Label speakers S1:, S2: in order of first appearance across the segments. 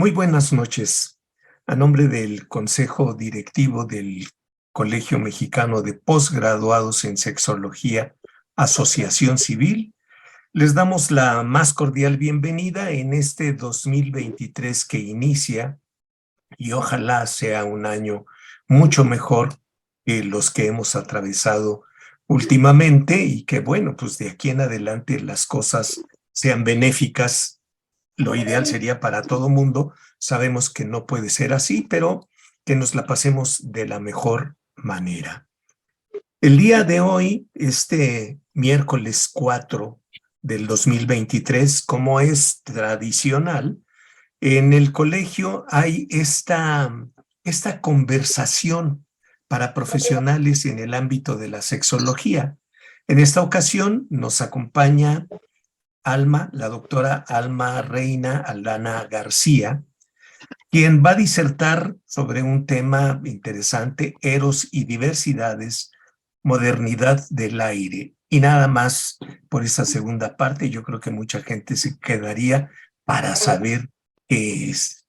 S1: Muy buenas noches. A nombre del Consejo Directivo del Colegio Mexicano de Postgraduados en Sexología, Asociación Civil, les damos la más cordial bienvenida en este 2023 que inicia y ojalá sea un año mucho mejor que los que hemos atravesado últimamente y que bueno, pues de aquí en adelante las cosas sean benéficas. Lo ideal sería para todo mundo. Sabemos que no puede ser así, pero que nos la pasemos de la mejor manera. El día de hoy, este miércoles 4 del 2023, como es tradicional, en el colegio hay esta conversación para profesionales en el ámbito de la sexología. En esta ocasión nos acompaña la doctora Alma Reina Aldana García, quien va a disertar sobre un tema interesante: eros y diversidades, modernidad del aire. Y nada más por esa segunda parte, yo creo que mucha gente se quedaría para saber qué es.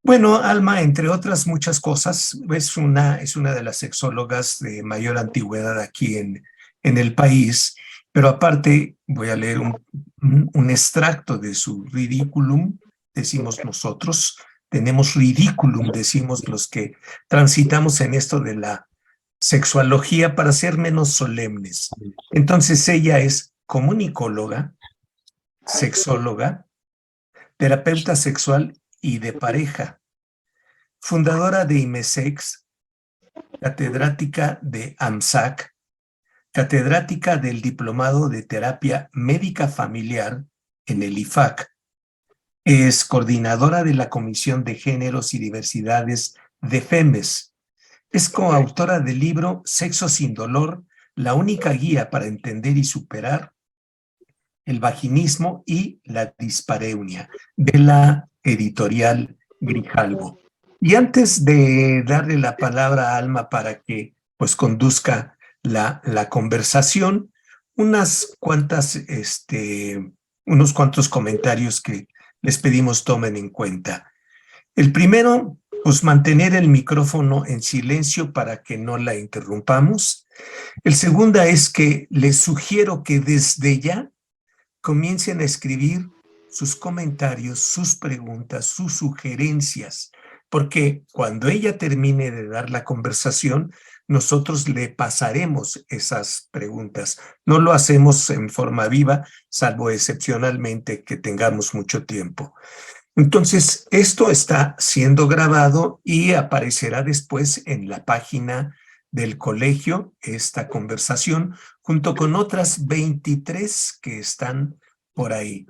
S1: Bueno, Alma, entre otras muchas cosas, es una de las sexólogas de mayor antigüedad aquí en el país, pero aparte voy a leer un extracto de su ridículum, decimos nosotros, tenemos ridículum, decimos los que transitamos en esto de la sexualogía para ser menos solemnes. Entonces ella es comunicóloga, sexóloga, terapeuta sexual y de pareja, fundadora de IMESEX, catedrática de AMSAC, catedrática del Diplomado de Terapia Médica Familiar en el IFAC. Es coordinadora de la Comisión de Géneros y Diversidades de FEMES. Es coautora del libro Sexo sin dolor, la única guía para entender y superar el vaginismo y la dispareunia, de la editorial Grijalbo. Y antes de darle la palabra a Alma para que pues conduzca la conversación, unos cuantos comentarios que les pedimos tomen en cuenta. El primero, pues mantener el micrófono en silencio para que no la interrumpamos. El segundo es que les sugiero que desde ya comiencen a escribir sus comentarios, sus preguntas, sus sugerencias, porque cuando ella termine de dar la conversación, nosotros le pasaremos esas preguntas. No lo hacemos en forma viva, salvo excepcionalmente que tengamos mucho tiempo. Entonces, esto está siendo grabado y aparecerá después en la página del colegio, esta conversación, junto con otras 23 que están por ahí.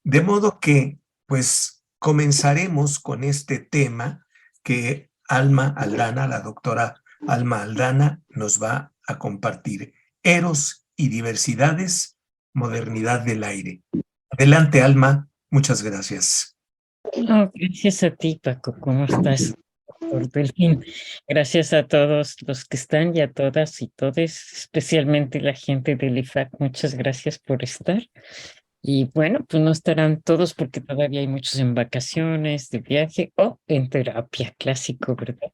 S1: De modo que, pues, comenzaremos con este tema que Alma Aldana, la doctora Alma Aldana, nos va a compartir: eros y diversidades, modernidad del aire. Adelante, Alma. Muchas gracias.
S2: No, gracias a ti, Paco. ¿Cómo estás? Por Delfín. Gracias a todos los que están y a todas y todes, especialmente la gente del IFAC. Muchas gracias por estar. Y bueno, pues no estarán todos porque todavía hay muchos en vacaciones, de viaje o en terapia, clásico, ¿verdad?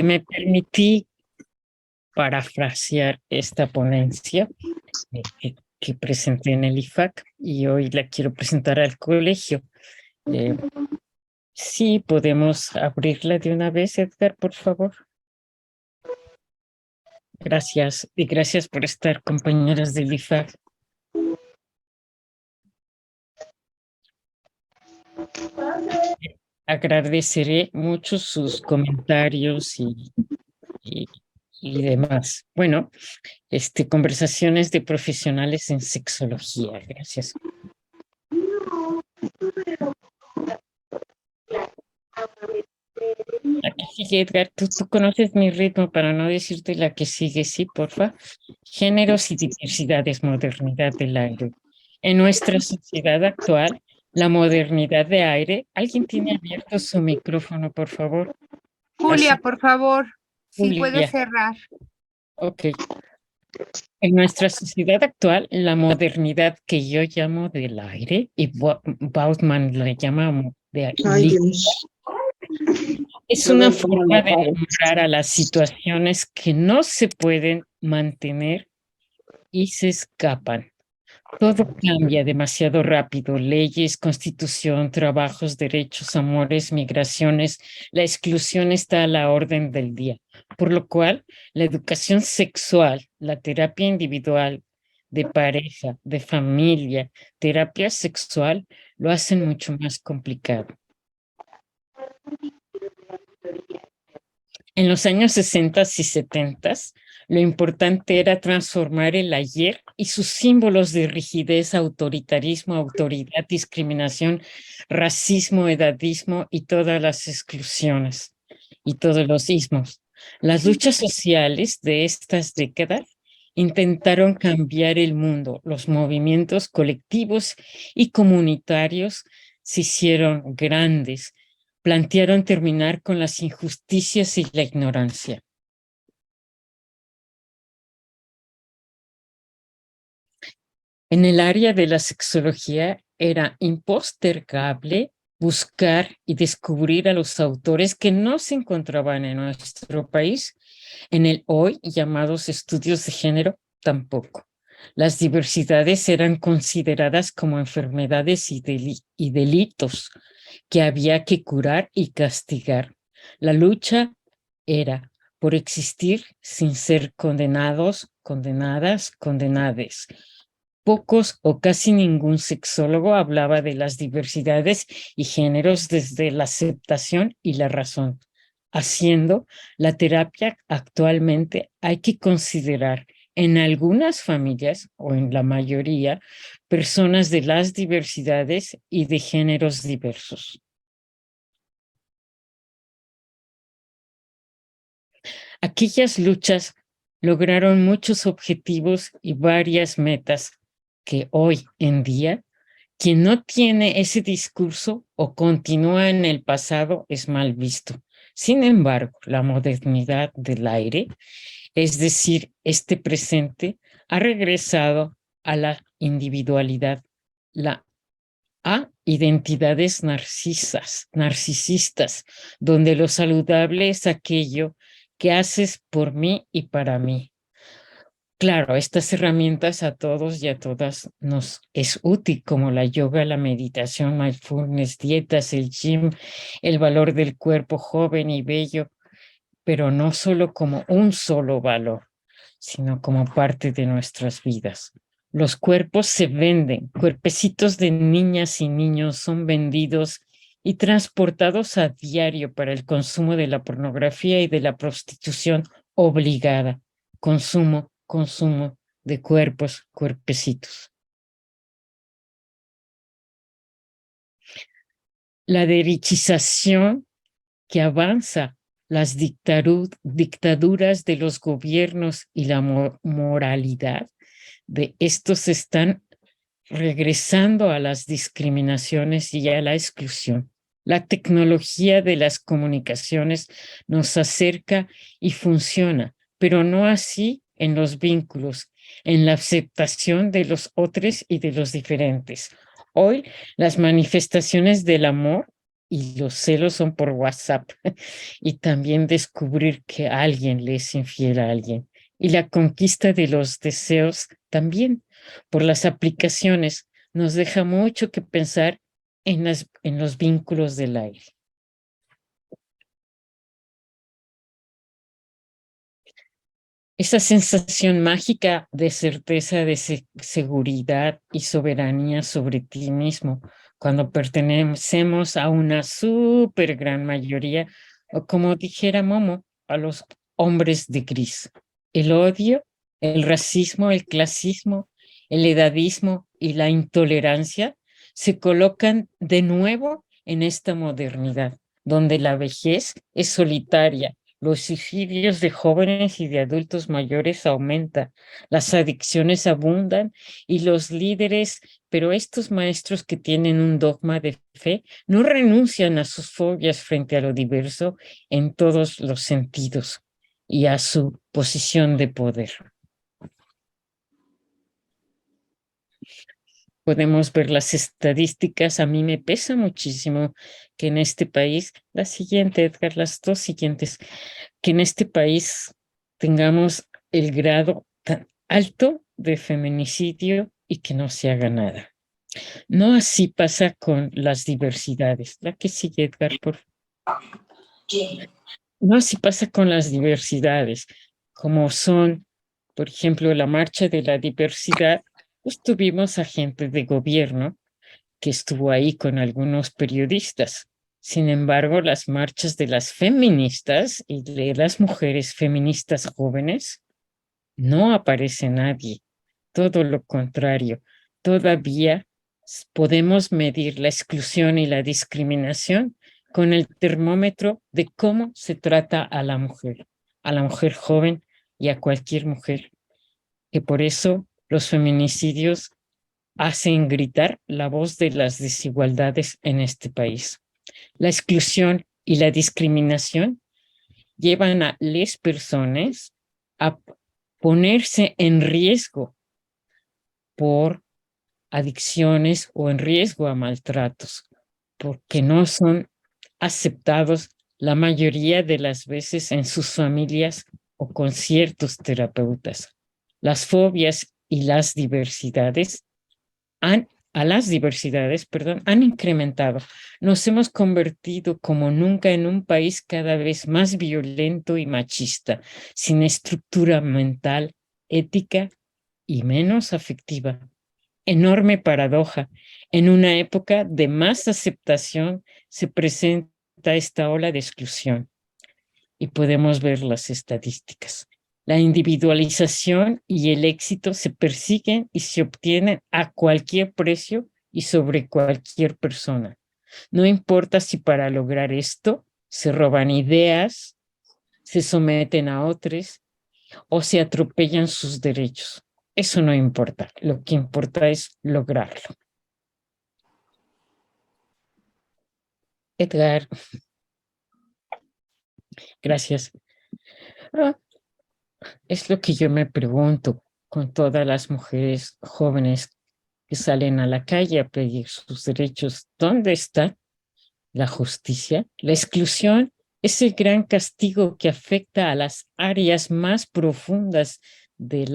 S2: Me permití parafrasear esta ponencia que presenté en el IFAC y hoy la quiero presentar al colegio. Sí, podemos abrirla de una vez, Edgar, por favor. Gracias, y gracias por estar, compañeras del IFAC. Agradeceré mucho sus comentarios y demás. Bueno, conversaciones de profesionales en sexología. Gracias. La que sigue, Edgar, tú conoces mi ritmo para no decirte la que sigue, sí, porfa. Géneros y diversidades, modernidad del aire. En nuestra sociedad actual, la modernidad de aire. ¿Alguien tiene abierto su micrófono, por favor?
S3: Julia, por favor, si puedes
S2: Julia.
S3: cerrar.
S2: Ok. En nuestra sociedad actual, la modernidad que yo llamo del aire, y Bautman la llama de
S4: Ay,
S2: Lee.
S4: Dios.
S2: Es
S4: No
S2: una
S4: veo cómo
S2: forma
S4: lo
S2: de
S4: hago.
S2: nombrar a las situaciones que no se pueden mantener y se escapan. Todo cambia demasiado rápido. Leyes, constitución, trabajos, derechos, amores, migraciones. La exclusión está a la orden del día. Por lo cual, la educación sexual, la terapia individual, de pareja, de familia, terapia sexual, lo hacen mucho más complicado. En los años 60 y 70, lo importante era transformar el ayer y sus símbolos de rigidez, autoritarismo, autoridad, discriminación, racismo, edadismo y todas las exclusiones y todos los ismos. Las luchas sociales de estas décadas intentaron cambiar el mundo. Los movimientos colectivos y comunitarios se hicieron grandes, plantearon terminar con las injusticias y la ignorancia. En el área de la sexología era impostergable buscar y descubrir a los autores que no se encontraban en nuestro país. En el hoy llamados estudios de género, tampoco. Las diversidades eran consideradas como enfermedades y delitos que había que curar y castigar. La lucha era por existir sin ser condenados, condenadas, condenades. Pocos o casi ningún sexólogo hablaba de las diversidades y géneros desde la aceptación y la razón. Haciendo la terapia actualmente hay que considerar en algunas familias o en la mayoría personas de las diversidades y de géneros diversos. Aquellas luchas lograron muchos objetivos y varias metas que hoy en día, quien no tiene ese discurso o continúa en el pasado es mal visto. Sin embargo, la modernidad del aire, es decir, este presente, ha regresado a la individualidad, a identidades narcisistas, donde lo saludable es aquello que haces por mí y para mí. Claro, estas herramientas a todos y a todas nos es útil, como la yoga, la meditación, mindfulness, dietas, el gym, el valor del cuerpo joven y bello, pero no solo como un solo valor, sino como parte de nuestras vidas. Los cuerpos se venden, cuerpecitos de niñas y niños son vendidos y transportados a diario para el consumo de la pornografía y de la prostitución obligada. Consumo de cuerpos, cuerpecitos. La derechización que avanza, las dictaduras de los gobiernos y la moralidad de estos están regresando a las discriminaciones y a la exclusión. La tecnología de las comunicaciones nos acerca y funciona, pero no así en los vínculos, en la aceptación de los otros y de los diferentes. Hoy las manifestaciones del amor y los celos son por WhatsApp y también descubrir que alguien le es infiel a alguien. Y la conquista de los deseos también por las aplicaciones nos deja mucho que pensar en los vínculos del aire. Esa sensación mágica de certeza, de seguridad y soberanía sobre ti mismo, cuando pertenecemos a una súper gran mayoría, o como dijera Momo, a los hombres de gris. El odio, el racismo, el clasismo, el edadismo y la intolerancia se colocan de nuevo en esta modernidad, donde la vejez es solitaria. Los suicidios de jóvenes y de adultos mayores aumentan, las adicciones abundan y los líderes, pero estos maestros que tienen un dogma de fe, no renuncian a sus fobias frente a lo diverso en todos los sentidos y a su posición de poder. podemos ver las estadísticas. A mí me pesa muchísimo que en este país, la siguiente, Edgar, las dos siguientes, que en este país tengamos el grado tan alto de feminicidio y que no se haga nada. No así pasa con las diversidades. La que sigue, Edgar, por favor. No así pasa con las diversidades, como son, por ejemplo, la marcha de la diversidad. Pues tuvimos a gente de gobierno que estuvo ahí con algunos periodistas. Sin embargo, las marchas de las feministas y de las mujeres feministas jóvenes no aparece nadie. Todo lo contrario. Todavía podemos medir la exclusión y la discriminación con el termómetro de cómo se trata a la mujer joven y a cualquier mujer. Que por eso los feminicidios hacen gritar la voz de las desigualdades en este país. La exclusión y la discriminación llevan a las personas a ponerse en riesgo por adicciones o en riesgo a maltratos, porque no son aceptados la mayoría de las veces en sus familias o con ciertos terapeutas. Las fobias y las diversidades han incrementado. Nos hemos convertido como nunca en un país cada vez más violento y machista, sin estructura mental, ética y menos afectiva. Enorme paradoja. En una época de más aceptación se presenta esta ola de exclusión y podemos ver las estadísticas. La individualización y el éxito se persiguen y se obtienen a cualquier precio y sobre cualquier persona. No importa si para lograr esto se roban ideas, se someten a otros o se atropellan sus derechos. Eso no importa. Lo que importa es lograrlo. Edgar. Gracias. Es lo que yo me pregunto con todas las mujeres jóvenes que salen a la calle a pedir sus derechos. ¿Dónde está la justicia? La exclusión es el gran castigo que afecta a las áreas más profundas de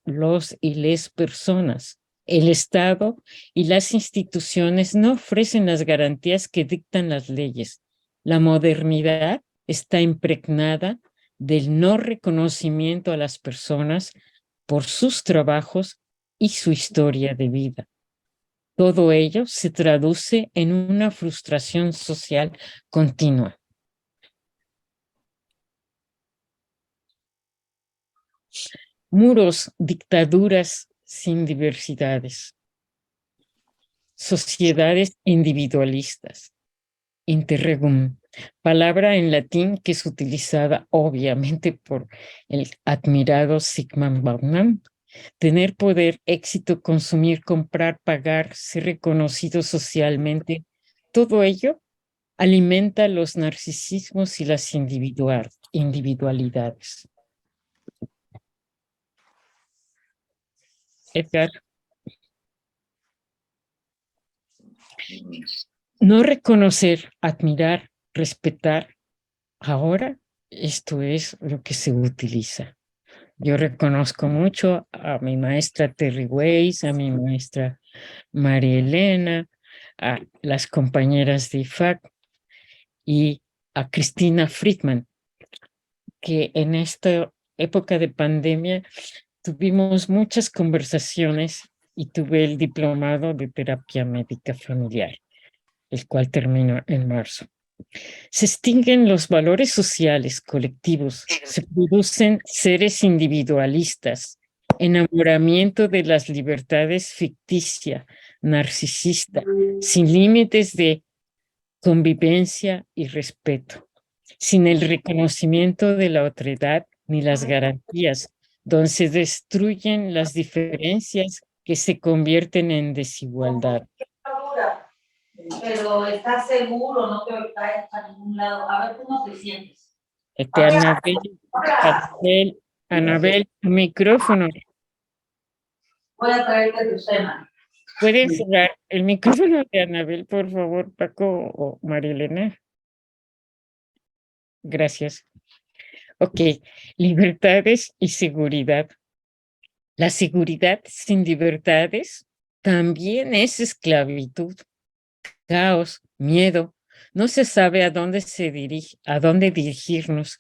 S2: los y les personas. El Estado y las instituciones no ofrecen las garantías que dictan las leyes. La modernidad está impregnada del no reconocimiento a las personas por sus trabajos y su historia de vida. Todo ello se traduce en una frustración social continua. Muros, dictaduras sin diversidades. Sociedades individualistas. Interregum, palabra en latín que es utilizada obviamente por el admirado Zygmunt Bauman. Tener poder, éxito, consumir, comprar, pagar, ser reconocido socialmente, todo ello alimenta los narcisismos y las individualidades. Edgar. No reconocer, admirar, respetar, ahora esto es lo que se utiliza. Yo reconozco mucho a mi maestra Terry Weiss, a mi maestra María Elena, a las compañeras de IFAC y a Cristina Friedman, que en esta época de pandemia tuvimos muchas conversaciones y tuve el diplomado de terapia médica familiar, el cual terminó en marzo. Se extinguen los valores sociales colectivos, se producen seres individualistas, enamoramiento de las libertades ficticia, narcisista, sin límites de convivencia y respeto, sin el reconocimiento de la otredad ni las garantías, donde se destruyen las diferencias que se convierten en desigualdad.
S4: Pero ¿estás seguro? No te caes a ningún lado. A ver cómo te sientes.
S2: Anabel, tu micrófono.
S4: Voy a traerte tu cena.
S2: ¿Pueden cerrar el micrófono de Anabel, por favor, Paco o Marilena? Gracias. Ok, libertades y seguridad. La seguridad sin libertades también es esclavitud, caos, miedo. No se sabe a dónde a dónde dirigirnos.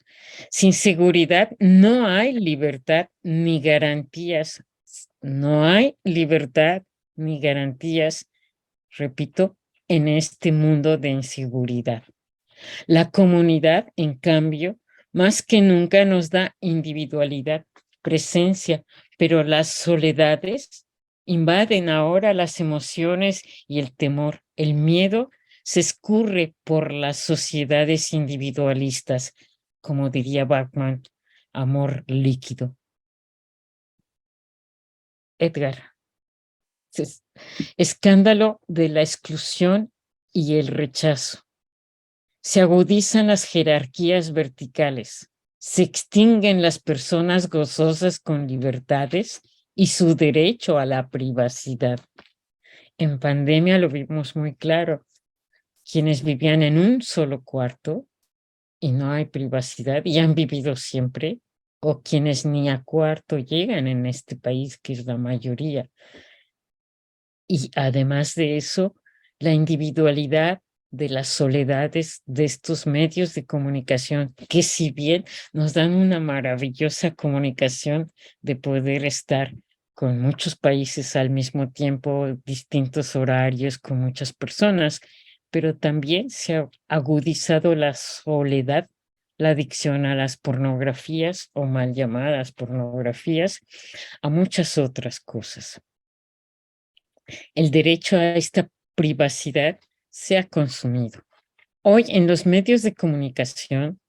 S2: Sin seguridad no hay libertad ni garantías. No hay libertad ni garantías, repito, en este mundo de inseguridad. La comunidad, en cambio, más que nunca nos da individualidad, presencia, pero las soledades invaden ahora las emociones y el temor. El miedo se escurre por las sociedades individualistas, como diría Bachman, amor líquido. Edgar, escándalo de la exclusión y el rechazo. Se agudizan las jerarquías verticales, se extinguen las personas gozosas con libertades y su derecho a la privacidad. En pandemia lo vimos muy claro. Quienes vivían en un solo cuarto y no hay privacidad y han vivido siempre, o quienes ni a cuarto llegan en este país, que es la mayoría. Y además de eso, la individualidad de las soledades de estos medios de comunicación, que si bien nos dan una maravillosa comunicación de poder estar con muchos países al mismo tiempo, distintos horarios, con muchas personas, pero también se ha agudizado la soledad, la adicción a las pornografías o mal llamadas pornografías, a muchas otras cosas. El derecho a esta privacidad se ha consumido. Hoy en los medios de comunicación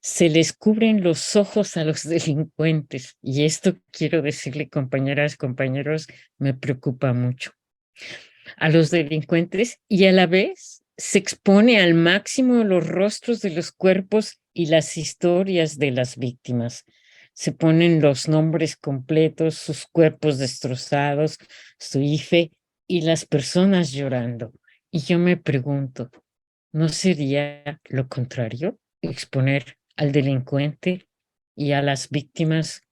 S2: se les cubren los ojos a los delincuentes y esto quiero decirle, compañeras, compañeros, me preocupa mucho. A los delincuentes y a la vez se expone al máximo los rostros de los cuerpos y las historias de las víctimas. Se ponen los nombres completos, sus cuerpos destrozados, su IFE y las personas llorando. Y yo me pregunto, ¿no sería lo contrario? Exponer al delincuente y a las víctimas,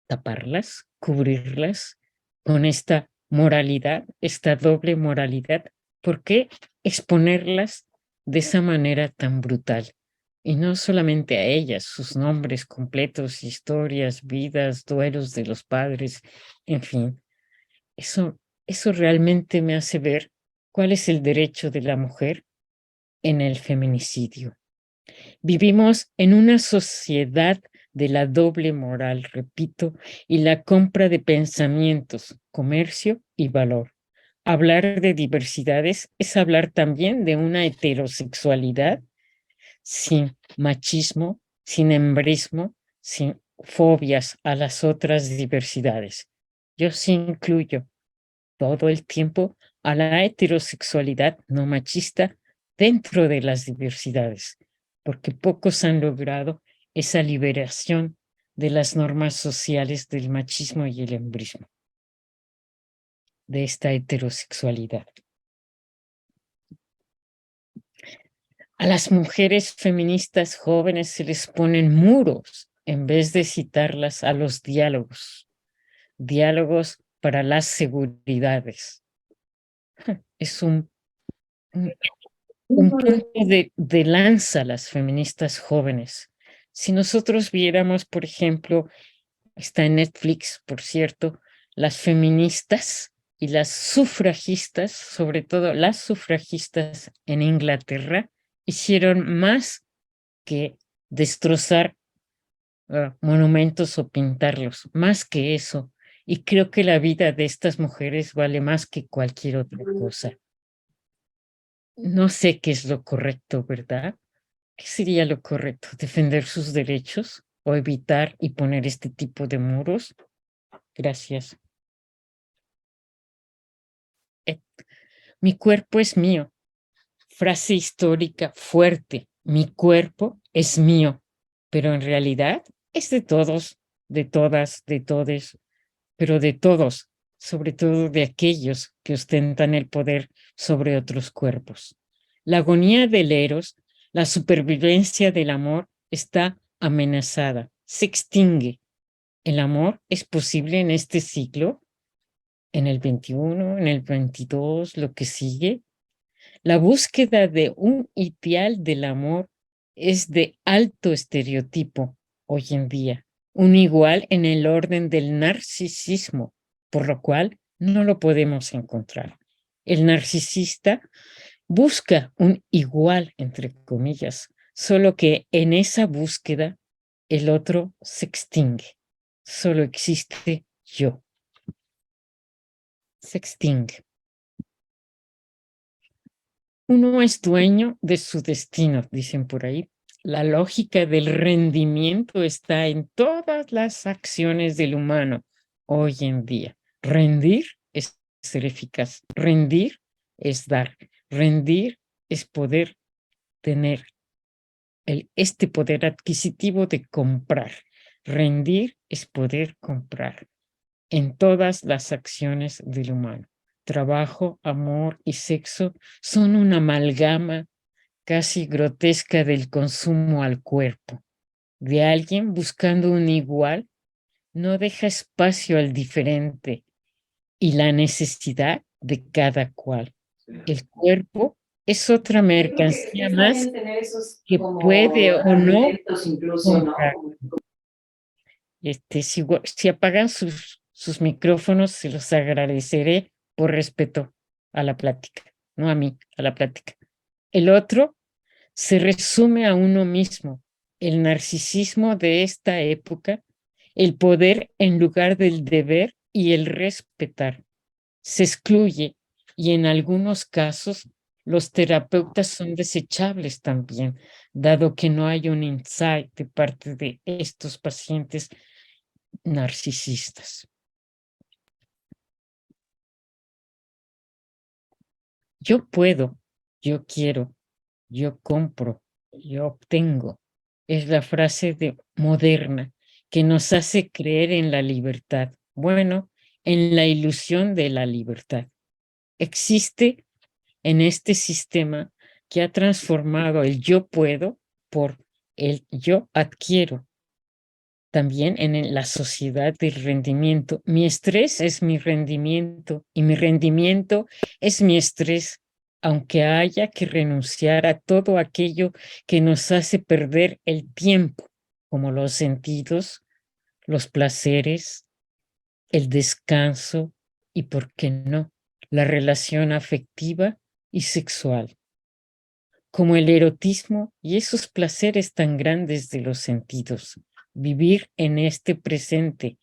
S2: taparlas, cubrirlas con esta moralidad, esta doble moralidad. ¿Por qué exponerlas de esa manera tan brutal? Y no solamente a ellas, sus nombres completos, historias, vidas, duelos de los padres, en fin. Eso realmente me hace ver cuál es el derecho de la mujer en el feminicidio. Vivimos en una sociedad de la doble moral, repito, y la compra de pensamientos, comercio y valor. Hablar de diversidades es hablar también de una heterosexualidad sin machismo, sin hembrismo, sin fobias a las otras diversidades. Yo sí incluyo todo el tiempo a la heterosexualidad no machista dentro de las diversidades, porque pocos han logrado esa liberación de las normas sociales del machismo y el hembrismo, de esta heterosexualidad. A las mujeres feministas jóvenes se les ponen muros en vez de citarlas a los diálogos para las seguridades. Es un punto de lanza las feministas jóvenes. Si nosotros viéramos, por ejemplo, está en Netflix, por cierto, las feministas y las sufragistas, sobre todo las sufragistas en Inglaterra, hicieron más que destrozar monumentos o pintarlos, más que eso. Y creo que la vida de estas mujeres vale más que cualquier otra cosa. No sé qué es lo correcto, ¿verdad? ¿Qué sería lo correcto? ¿Defender sus derechos o evitar y poner este tipo de muros? Gracias. Mi cuerpo es mío. Frase histórica fuerte. Mi cuerpo es mío, pero en realidad es de todos, de todas, de todes, pero de todos. sobre todo de aquellos que ostentan el poder sobre otros cuerpos. La agonía del eros, la supervivencia del amor está amenazada, se extingue. ¿El amor es posible en este ciclo? ¿En el 21, en el 22, lo que sigue? La búsqueda de un ideal del amor es de alto estereotipo hoy en día, un igual en el orden del narcisismo, por lo cual no lo podemos encontrar. El narcisista busca un igual, entre comillas, solo que en esa búsqueda el otro se extingue. Solo existe yo. Se extingue. Uno es dueño de su destino, dicen por ahí. La lógica del rendimiento está en todas las acciones del humano hoy en día. Rendir es ser eficaz. Rendir es dar. Rendir es poder tener este poder adquisitivo de comprar. Rendir es poder comprar en todas las acciones del humano. Trabajo, amor y sexo son una amalgama casi grotesca del consumo al cuerpo. De alguien buscando un igual no deja espacio al diferente y la necesidad de cada cual. El cuerpo es otra mercancía más que puede o no comprar. Si apagan sus micrófonos, se los agradeceré por respeto a la plática, no a mí, a la plática. El otro se resume a uno mismo, el narcisismo de esta época, el poder en lugar del deber y el respetar. Se excluye y en algunos casos los terapeutas son desechables también, dado que no hay un insight de parte de estos pacientes narcisistas. Yo puedo, yo quiero, yo compro, yo obtengo. Es la frase moderna que nos hace creer en la libertad. Bueno, en la ilusión de la libertad. Existe en este sistema que ha transformado el yo puedo por el yo adquiero. También en la sociedad del rendimiento. Mi estrés es mi rendimiento y mi rendimiento es mi estrés, aunque haya que renunciar a todo aquello que nos hace perder el tiempo, como los sentidos, los placeres, el descanso y, ¿por qué no?, la relación afectiva y sexual, como el erotismo y esos placeres tan grandes de los sentidos. Vivir en este presente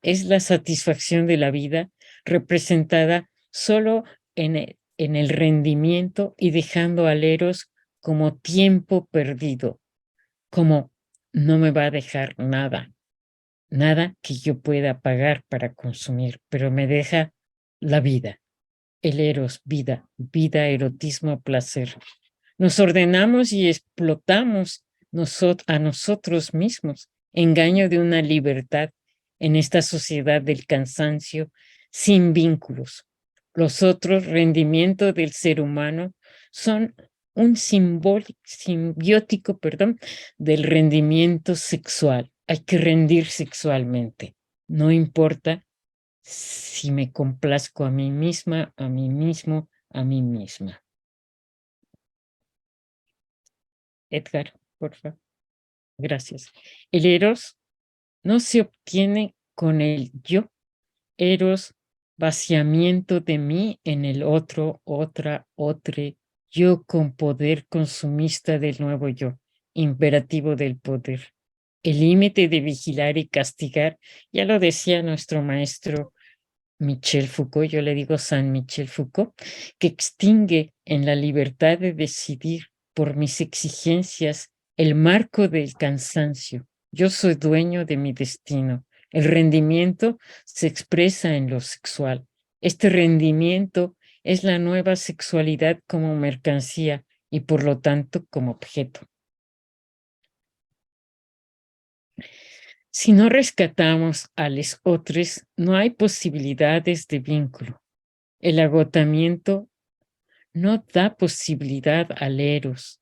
S2: es la satisfacción de la vida representada solo en el rendimiento y dejando al eros como tiempo perdido, como no me va a dejar nada, nada que yo pueda pagar para consumir, pero me deja la vida, el eros, vida, vida, erotismo, placer. Nos ordenamos y explotamos a nosotros mismos, engaño de una libertad en esta sociedad del cansancio sin vínculos. Los otros rendimientos del ser humano son un simbiótico, del rendimiento sexual. Hay que rendir sexualmente. No importa si me complazco a mí misma, a mí mismo, a mí misma. Edgar, por favor. Gracias. El eros no se obtiene con el yo. Eros, vaciamiento de mí en el otro, otra, otre, yo con poder consumista del nuevo yo, imperativo del poder. El límite de vigilar y castigar, ya lo decía nuestro maestro Michel Foucault, yo le digo San Michel Foucault, que extingue en la libertad de decidir por mis exigencias el marco del cansancio. Yo soy dueño de mi destino. El rendimiento se expresa en lo sexual. Este rendimiento es la nueva sexualidad como mercancía y por lo tanto como objeto. Si no rescatamos a los otros, no hay posibilidades de vínculo. El agotamiento no da posibilidad al eros,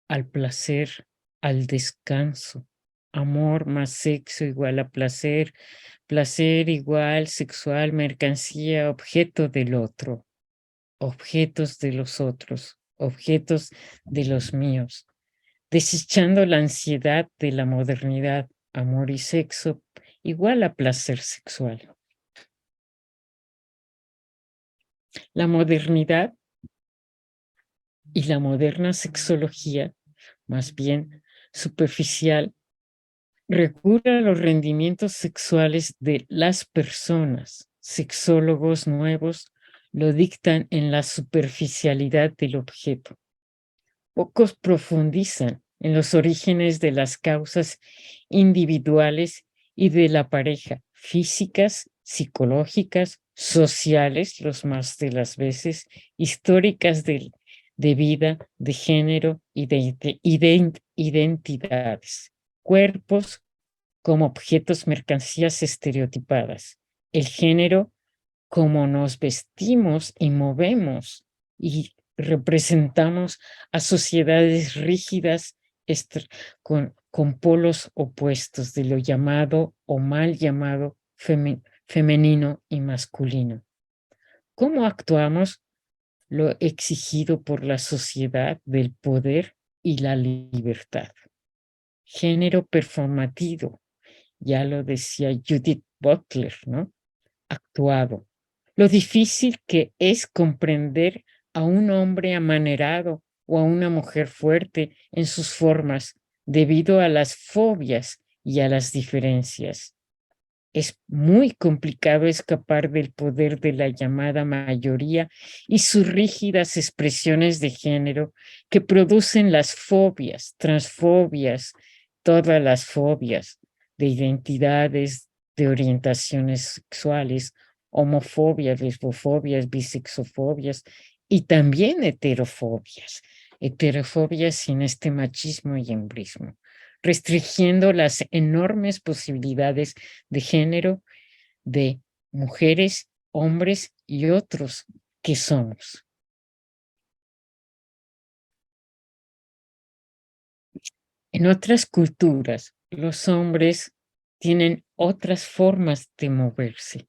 S2: al placer, al descanso. Amor más sexo igual a placer, placer igual sexual, mercancía, objeto del otro, objetos de los otros, objetos de los míos, desechando la ansiedad de la modernidad, amor y sexo igual a placer sexual. La modernidad y la moderna sexología, más bien superficial, recurre a los rendimientos sexuales de las personas. Sexólogos nuevos lo dictan en la superficialidad del objeto. Pocos profundizan en los orígenes de las causas individuales y de la pareja, físicas, psicológicas, sociales, los más de las veces, históricas de vida, de género y de identidades. Cuerpos como objetos, mercancías estereotipadas. El género como nos vestimos y movemos y representamos a sociedades rígidas con polos opuestos de lo llamado o mal llamado femenino y masculino. ¿Cómo actuamos? Lo exigido por la sociedad del poder y la libertad. Género performativo, ya lo decía Judith Butler, ¿no? Actuado. Lo difícil que es comprender a un hombre amanerado o a una mujer fuerte en sus formas debido a las fobias y a las diferencias. Es muy complicado escapar del poder de la llamada mayoría y sus rígidas expresiones de género que producen las fobias, transfobias, todas las fobias de identidades, de orientaciones sexuales, homofobias, lesbofobias, bisexofobias y también heterofobias. Heterofobias sin este machismo y embrismo, restringiendo las enormes posibilidades de género de mujeres, hombres y otros que somos. En otras culturas, los hombres tienen otras formas de moverse.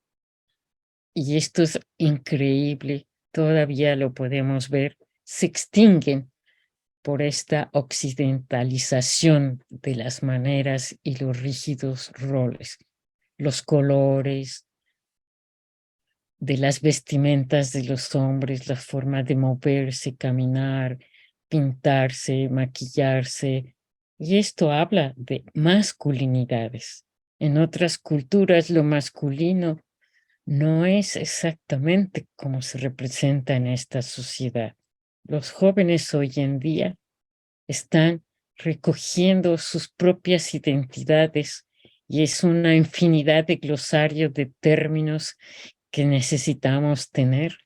S2: Y esto es increíble, todavía lo podemos ver, se extinguen por esta occidentalización de las maneras y los rígidos roles, los colores de las vestimentas de los hombres, la forma de moverse, caminar, pintarse, maquillarse. Y esto habla de masculinidades. En otras culturas lo masculino no es exactamente como se representa en esta sociedad. Los jóvenes hoy en día están recogiendo sus propias identidades y es una infinidad de glosarios de términos que necesitamos tener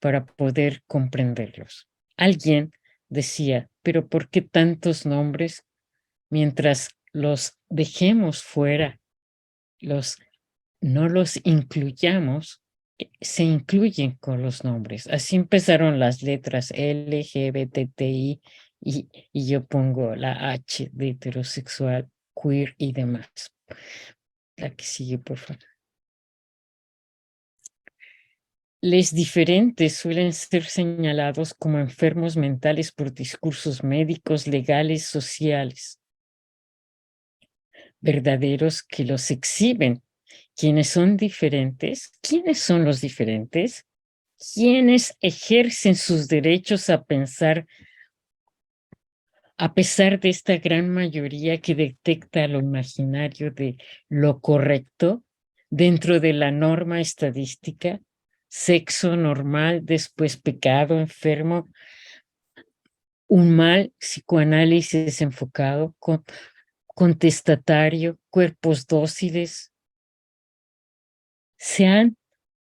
S2: para poder comprenderlos. Alguien decía, pero ¿por qué tantos nombres? Mientras los dejemos fuera, no los incluyamos, se incluyen con los nombres. Así empezaron las letras L, G, B, T, T, I, y yo pongo la H de heterosexual, queer y demás. La que sigue, por favor. Les diferentes suelen ser señalados como enfermos mentales por discursos médicos, legales, sociales, verdaderos que los exhiben. ¿Quiénes son diferentes? ¿Quiénes son los diferentes? Quienes ejercen sus derechos a pensar a pesar de esta gran mayoría que detecta lo imaginario de lo correcto dentro de la norma estadística, sexo normal, después pecado, enfermo, un mal psicoanálisis enfocado, contestatario, cuerpos dóciles. Se han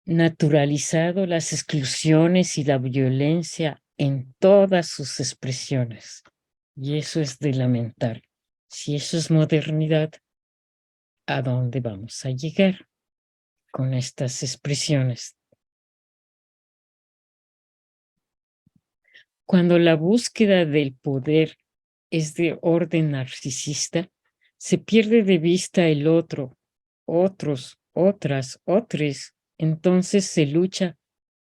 S2: naturalizado las exclusiones y la violencia en todas sus expresiones. Y eso es de lamentar. Si eso es modernidad, a dónde vamos a llegar con estas expresiones. Cuando la búsqueda del poder es de orden narcisista, se pierde de vista el otro, otros, otras, otros. Entonces se lucha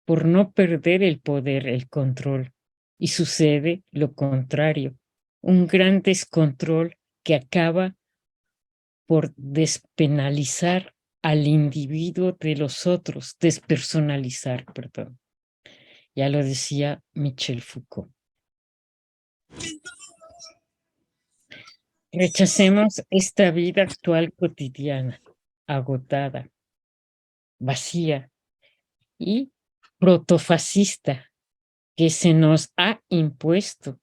S2: por no perder el poder, el control. Y sucede lo contrario, un gran descontrol que acaba por despenalizar al individuo de los otros, despersonalizar, perdón. Ya lo decía Michel Foucault. Rechacemos esta vida actual cotidiana, agotada, vacía y protofascista que se nos ha impuesto.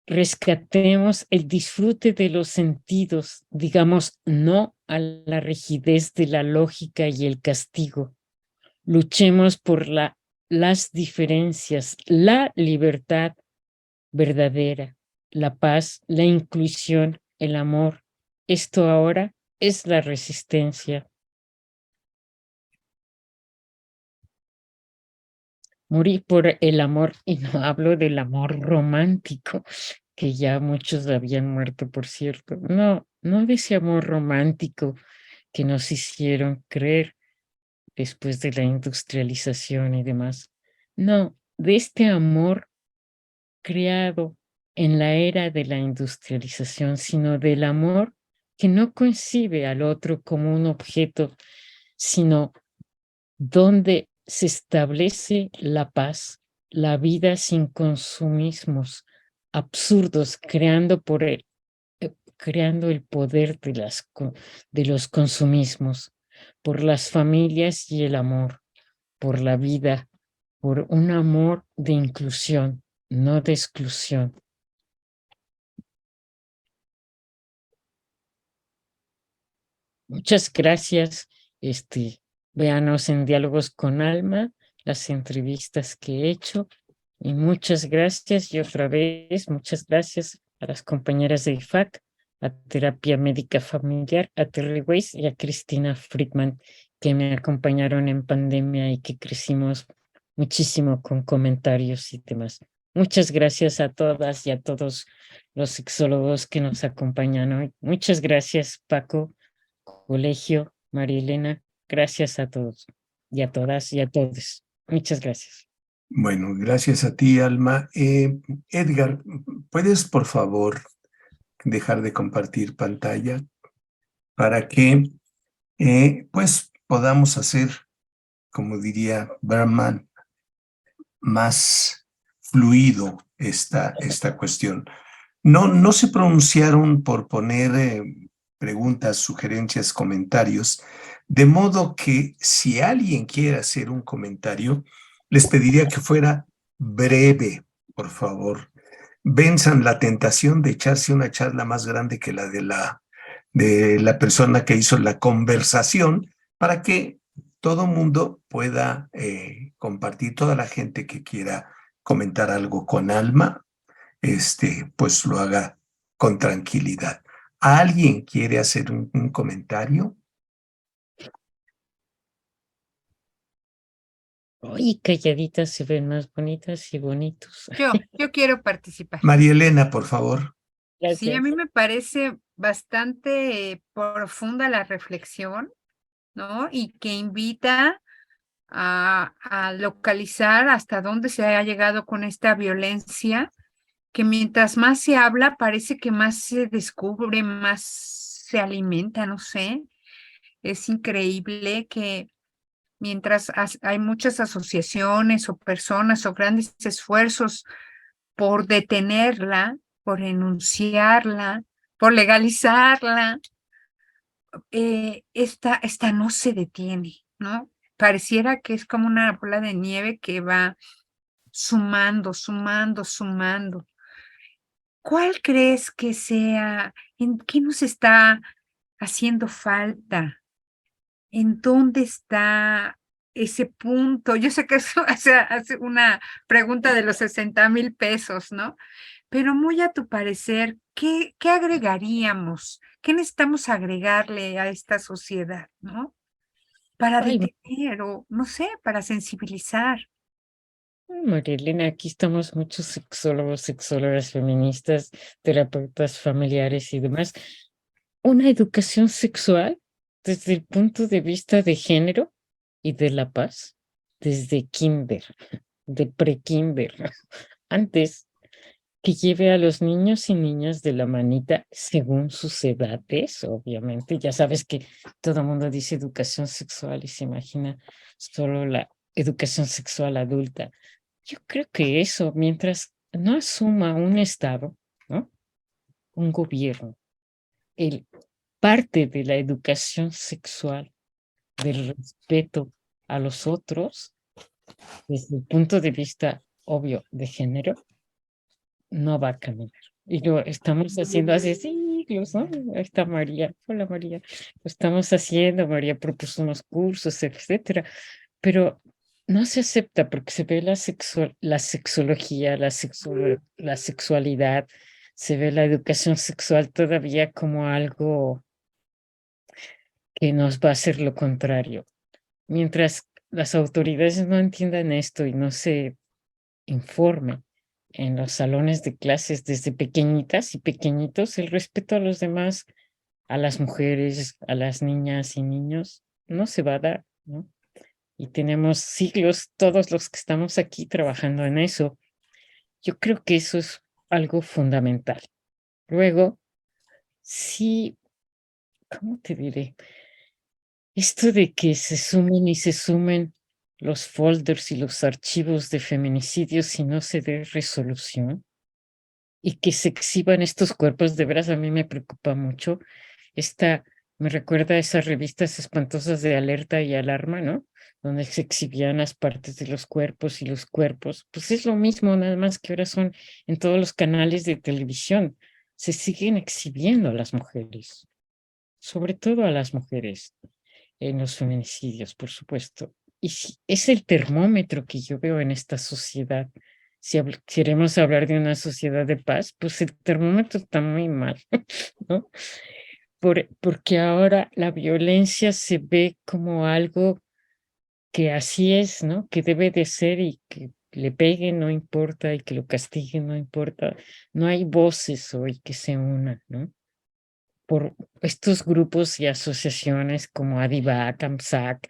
S2: Rescatemos el disfrute de los sentidos, digamos no a la rigidez de la lógica y el castigo. Luchemos por las diferencias, la libertad verdadera, la paz, la inclusión, el amor. Esto ahora es la resistencia. Morir por el amor, y no hablo del amor romántico, que ya muchos habían muerto, por cierto. No, no de ese amor romántico que nos hicieron creer después de la industrialización y demás. No, de este amor creado en la era de la industrialización, sino del amor que no concibe al otro como un objeto, sino donde se establece la paz, la vida sin consumismos absurdos, creando el poder de los consumismos, por las familias y el amor, por la vida, por un amor de inclusión, no de exclusión. Muchas gracias. Véanos en Diálogos con Alma, las entrevistas que he hecho. Y muchas gracias. Y otra vez, muchas gracias a las compañeras de IFAC, a Terapia Médica Familiar, a Terry Weiss y a Cristina Friedman, que me acompañaron en pandemia y que crecimos muchísimo con comentarios y demás. Muchas gracias a todas y a todos los sexólogos que nos acompañan hoy. Muchas gracias, Paco, Colegio, María Elena. Gracias a todos y a todas y a todos. Muchas gracias.
S1: Bueno, gracias a ti, Alma. Edgar, ¿puedes, por favor, dejar de compartir pantalla para que, pues, podamos hacer, como diría Berman, más fluido esta cuestión? No se pronunciaron por poner preguntas, sugerencias, comentarios, de modo que si alguien quiere hacer un comentario, les pediría que fuera breve, por favor. Venzan la tentación de echarse una charla más grande que la de la persona que hizo la conversación, para que todo mundo pueda compartir, toda la gente que quiera comentar algo con Alma, pues lo haga con tranquilidad. ¿Alguien quiere hacer un comentario?
S2: Oye, calladitas se ven más bonitas y bonitos.
S3: Yo quiero participar.
S1: María Elena, por favor.
S3: Sí, a
S2: Gracias.
S3: mí me parece bastante profunda la reflexión, ¿no? Y que invita a localizar hasta dónde se ha llegado con esta violencia, que mientras más se habla, parece que más se descubre, más se alimenta, no sé. Es increíble que mientras hay muchas asociaciones o personas o grandes esfuerzos por detenerla, por enunciarla, por legalizarla, esta no se detiene, ¿no? Pareciera que es como una bola de nieve que va sumando, sumando, sumando. ¿Cuál crees que sea? ¿En qué nos está haciendo falta? ¿En dónde está ese punto? Yo sé que eso hace una pregunta de los 60,000 pesos, ¿no? Pero muy a tu parecer, ¿qué agregaríamos? ¿Qué necesitamos agregarle a esta sociedad, no? Para
S2: Ay,
S3: detener o, no sé, para sensibilizar.
S2: María Elena, aquí estamos muchos sexólogos, sexólogas feministas, terapeutas familiares y demás. Una educación sexual desde el punto de vista de género y de la paz, desde kinder, de pre-kinder, antes que lleve a los niños y niñas de la manita según sus edades, obviamente. Ya sabes que todo el mundo dice educación sexual y se imagina solo la educación sexual adulta. Yo creo que eso, mientras no asuma un Estado, ¿no? Un gobierno, el parte de la educación sexual, del respeto a los otros, desde el punto de vista obvio de género, no va a caminar. Y lo estamos haciendo hace siglos, ¿no? Ahí está María. Hola María. Lo estamos haciendo, María propuso unos cursos, etcétera, pero no se acepta porque se ve la sexología, la sexualidad, se ve la educación sexual todavía como algo que nos va a hacer lo contrario. Mientras las autoridades no entiendan esto y no se informen en los salones de clases desde pequeñitas y pequeñitos, el respeto a los demás, a las mujeres, a las niñas y niños, no se va a dar, ¿no? Y tenemos siglos, todos los que estamos aquí trabajando en eso. Yo creo que eso es algo fundamental. Luego, sí, ¿cómo te diré? Esto de que se sumen y se sumen los folders y los archivos de feminicidios y no se dé resolución y que se exhiban estos cuerpos, de veras a mí me preocupa mucho. Me recuerda a esas revistas espantosas de Alerta y Alarma, ¿no? Donde se exhibían las partes de los cuerpos y los cuerpos. Pues es lo mismo, nada más que ahora son en todos los canales de televisión. Se siguen exhibiendo a las mujeres, sobre todo a las mujeres en los feminicidios, por supuesto. Y es el termómetro que yo veo en esta sociedad. Si queremos hablar de una sociedad de paz, pues el termómetro está muy mal, ¿no? Porque ahora la violencia se ve como algo que así es, ¿no? Que debe de ser y que le peguen no importa y que lo castiguen no importa. No hay voces hoy que se unan, ¿no? Por estos grupos y asociaciones como Adivac, AMSAC,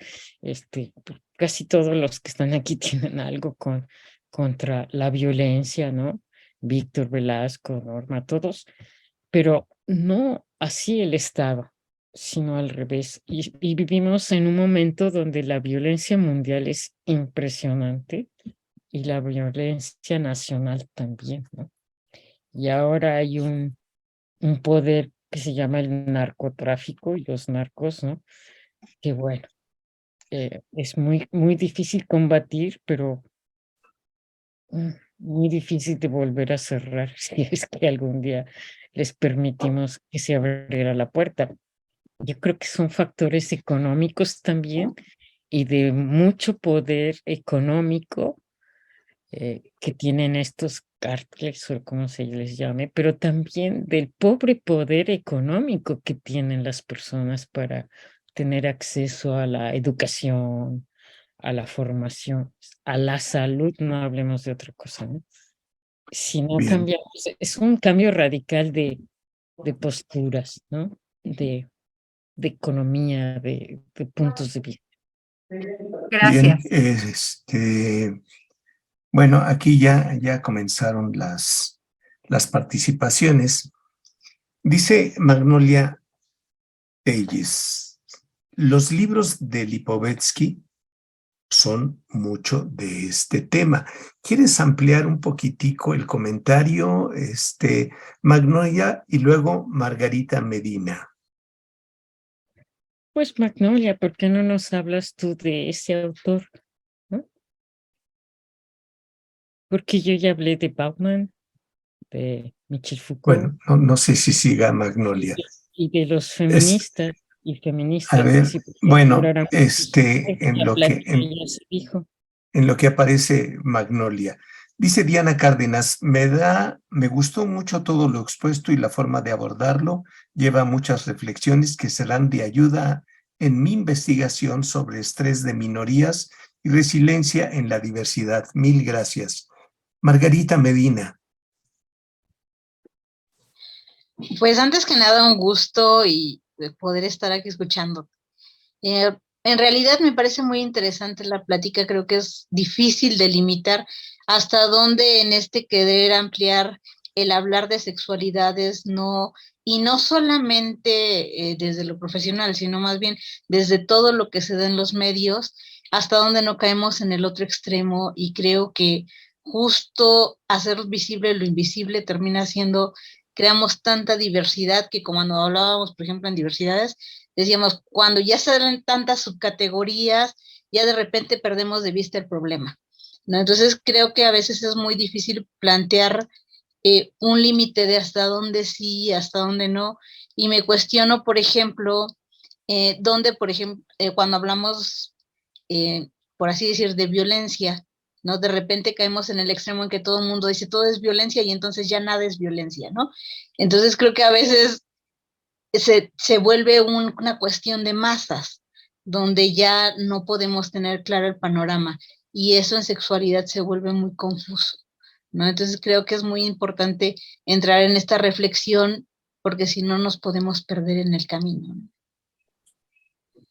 S2: casi todos los que están aquí tienen algo contra la violencia, ¿no? Víctor Velasco, Norma, todos, pero no así el Estado, sino al revés. Y vivimos en un momento donde la violencia mundial es impresionante y la violencia nacional también, ¿no? Y ahora hay un poder que se llama el narcotráfico y los narcos, ¿no? Que bueno, es muy, muy difícil combatir, pero muy difícil de volver a cerrar si es que algún día les permitimos que se abriera la puerta. Yo creo que son factores económicos también y de mucho poder económico que tienen estos cárteles o como se les llame, pero también del pobre poder económico que tienen las personas para tener acceso a la educación, a la formación, a la salud, no hablemos de otra cosa, ¿no? Si no
S1: Bien,
S2: cambiamos, es un cambio radical de posturas, ¿no? De economía, de puntos de vista.
S1: bien.
S3: Gracias.
S1: Bueno, aquí ya comenzaron las participaciones. Dice Magnolia Telles, los libros de Lipovetsky son mucho de este tema. ¿Quieres ampliar un poquitico el comentario, Magnolia, y luego Margarita Medina?
S2: Pues Magnolia, ¿por qué no nos hablas tú de ese autor? ¿No? Porque yo ya hablé de Bauman, de Michel Foucault
S1: Bueno, no sé si siga Magnolia.
S2: y de los
S1: Es,
S2: feministas y
S1: a
S2: feministas.
S1: ver,
S2: Si pudiera
S1: bueno,
S2: hablar a
S1: en
S2: ya
S1: lo que
S2: se dijo.
S1: en lo que aparece Magnolia. Dice Diana Cárdenas, me gustó mucho todo lo expuesto y la forma de abordarlo. Lleva muchas reflexiones que serán de ayuda en mi investigación sobre estrés de minorías y resiliencia en la diversidad. Mil gracias. Margarita Medina.
S5: Pues antes que nada, un gusto y poder estar aquí escuchando. En realidad me parece muy interesante la plática, creo que es difícil delimitar hasta dónde en este querer ampliar el hablar de sexualidades, y no solamente desde lo profesional, sino más bien desde todo lo que se da en los medios, hasta dónde no caemos en el otro extremo, y creo que justo hacer visible lo invisible termina siendo, creamos tanta diversidad que como cuando hablábamos, por ejemplo, en diversidades, decíamos, cuando ya se dan tantas subcategorías, ya de repente perdemos de vista el problema, ¿no? Entonces creo que a veces es muy difícil plantear un límite de hasta dónde sí, hasta dónde no, y me cuestiono, por ejemplo, dónde, por ejemplo, cuando hablamos, por así decir, de violencia, ¿no? De repente caemos en el extremo en que todo el mundo dice todo es violencia y entonces ya nada es violencia, ¿no? Entonces creo que a veces se vuelve una cuestión de masas, donde ya no podemos tener claro el panorama, y eso en sexualidad se vuelve muy confuso, ¿no? Entonces creo que es muy importante entrar en esta reflexión, porque si no nos podemos perder en el camino, ¿no?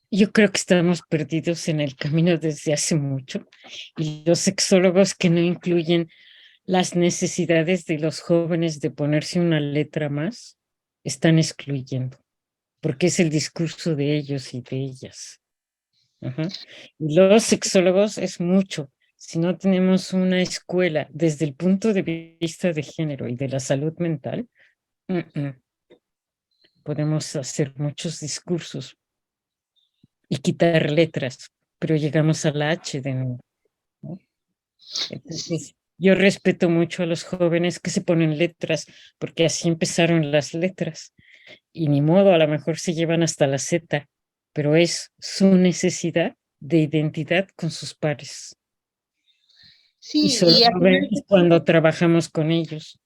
S2: Yo creo que estamos perdidos en el camino desde hace mucho, y los sexólogos que no incluyen las necesidades de los jóvenes de ponerse una letra más, están excluyendo, porque es el discurso de ellos y de ellas. Ajá. Y los sexólogos es mucho. Si no tenemos una escuela desde el punto de vista de género y de la salud mental, podemos hacer muchos discursos y quitar letras, pero llegamos a la H de nuevo, ¿no? Entonces, yo respeto mucho a los jóvenes que se ponen letras, porque así empezaron las letras, y ni modo, a lo mejor se llevan hasta la Z, pero es su necesidad de identidad con sus pares. Y
S5: Sí,
S2: solo lo vemos cuando trabajamos con ellos.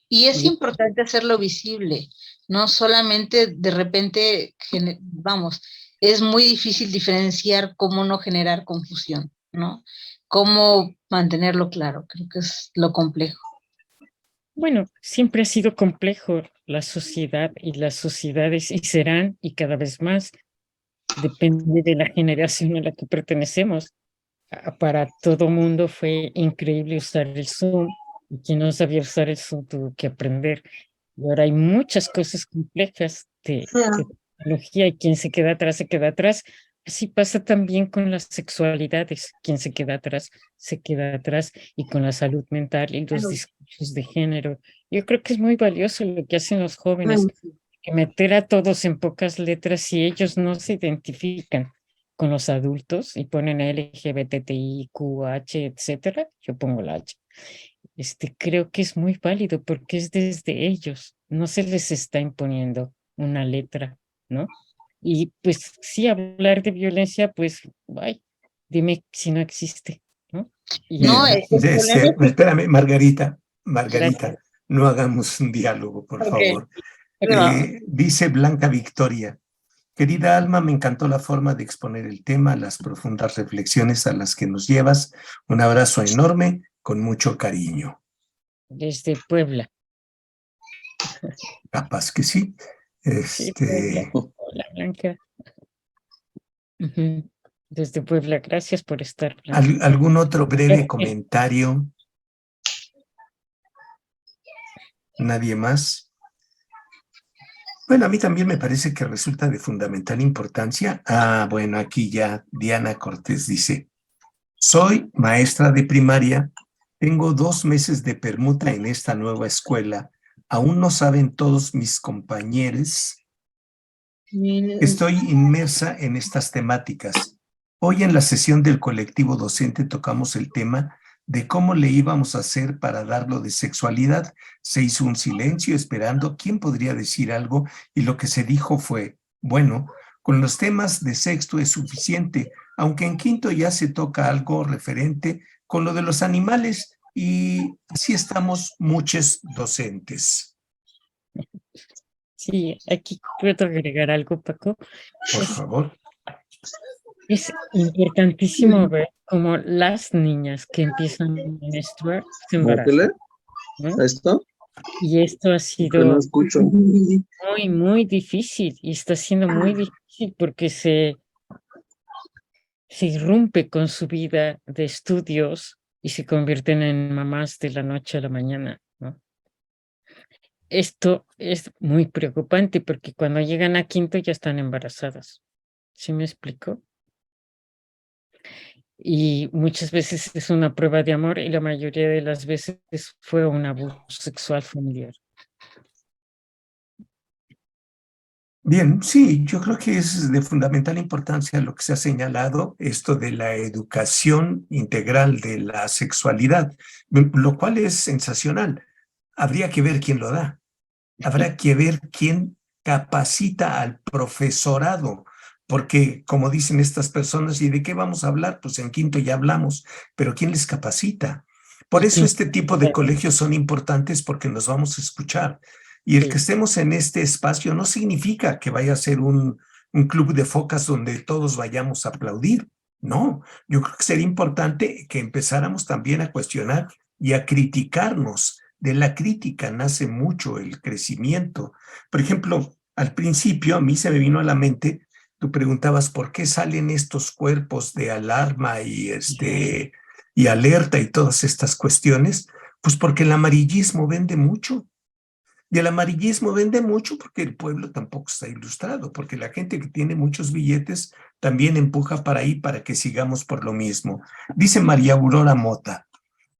S5: y es importante hacerlo visible, no solamente de repente, vamos, es muy difícil diferenciar cómo no generar confusión, ¿no? Cómo mantenerlo claro, creo que es lo complejo.
S2: Bueno, siempre ha sido complejo la sociedad y las sociedades, y serán, y cada vez más, depende de la generación a la que pertenecemos. Para todo mundo fue increíble usar el Zoom, y quien no sabía usar el Zoom tuvo que aprender. Y ahora hay muchas cosas complejas de tecnología, y quien se queda atrás, se queda atrás. Así pasa también con las sexualidades. Quien se queda atrás, y con la salud mental y los discursos de género. Yo creo que es muy valioso lo que hacen los jóvenes, que meter a todos en pocas letras si ellos no se identifican con los adultos y ponen LGBTIQH, etcétera, yo pongo la H. Creo que es muy válido porque es desde ellos, no se les está imponiendo una letra, ¿no? Y pues sí, hablar de violencia, pues, ay, dime si no existe, ¿no?
S5: No,
S1: espérame, Margarita,
S2: Gracias.
S1: no hagamos un diálogo, por favor.
S5: Okay.
S1: Dice Blanca Victoria, querida Alma, me encantó la forma de exponer el tema, las profundas reflexiones a las que nos llevas. Un abrazo enorme, con mucho cariño.
S2: Desde Puebla.
S1: Capaz que sí.
S2: Sí, Puebla. Hola, Blanca. Desde Puebla, gracias por estar.
S1: ¿Algún otro breve comentario? ¿Nadie más? Bueno, a mí también me parece que resulta de fundamental importancia. Bueno, aquí ya Diana Cortés dice, soy maestra de primaria, tengo 2 meses de permuta en esta nueva escuela, aún no saben todos mis compañeros. Estoy inmersa en estas temáticas. Hoy en la sesión del colectivo docente tocamos el tema de cómo le íbamos a hacer para darlo de sexualidad. Se hizo un silencio esperando quién podría decir algo y lo que se dijo fue, bueno, con los temas de sexto es suficiente, aunque en quinto ya se toca algo referente con lo de los animales, y así estamos muchos docentes.
S2: Sí, aquí puedo agregar algo, Paco.
S1: Por
S2: Es,
S1: favor.
S2: es importantísimo ver cómo las niñas que empiezan a menstruar se embarazan, ¿no?
S6: ¿Esto?
S2: Y esto ha
S6: Que no
S2: sido
S6: escucho.
S2: muy, muy difícil y está siendo muy difícil porque se irrumpe con su vida de estudios y se convierten en mamás de la noche a la mañana, ¿no? Esto es muy preocupante porque cuando llegan a quinto ya están embarazadas. ¿Sí me explico? Y muchas veces es una prueba de amor y la mayoría de las veces fue un abuso sexual familiar.
S1: Bien, sí, yo creo que es de fundamental importancia lo que se ha señalado, esto de la educación integral de la sexualidad, lo cual es sensacional. Habría que ver quién lo da. Habrá que ver quién capacita al profesorado, porque como dicen estas personas, ¿y de qué vamos a hablar? Pues en quinto ya hablamos, pero ¿quién les capacita? Por
S2: Y
S1: eso
S2: quién
S1: este tipo de colegios son importantes porque nos vamos a escuchar. Y el que estemos en este espacio no significa que vaya a ser un club de focas donde todos vayamos a aplaudir. No, yo creo que sería importante que empezáramos también a cuestionar y a criticarnos. De la crítica nace mucho el crecimiento. Por ejemplo, al principio a mí se me vino a la mente, tú preguntabas por qué salen estos cuerpos de alarma y alerta y todas estas cuestiones. Pues porque el amarillismo vende mucho. Y el amarillismo vende mucho porque el pueblo tampoco está ilustrado, porque la gente que tiene muchos billetes también empuja para ahí para que sigamos por lo mismo. Dice María Aurora Mota,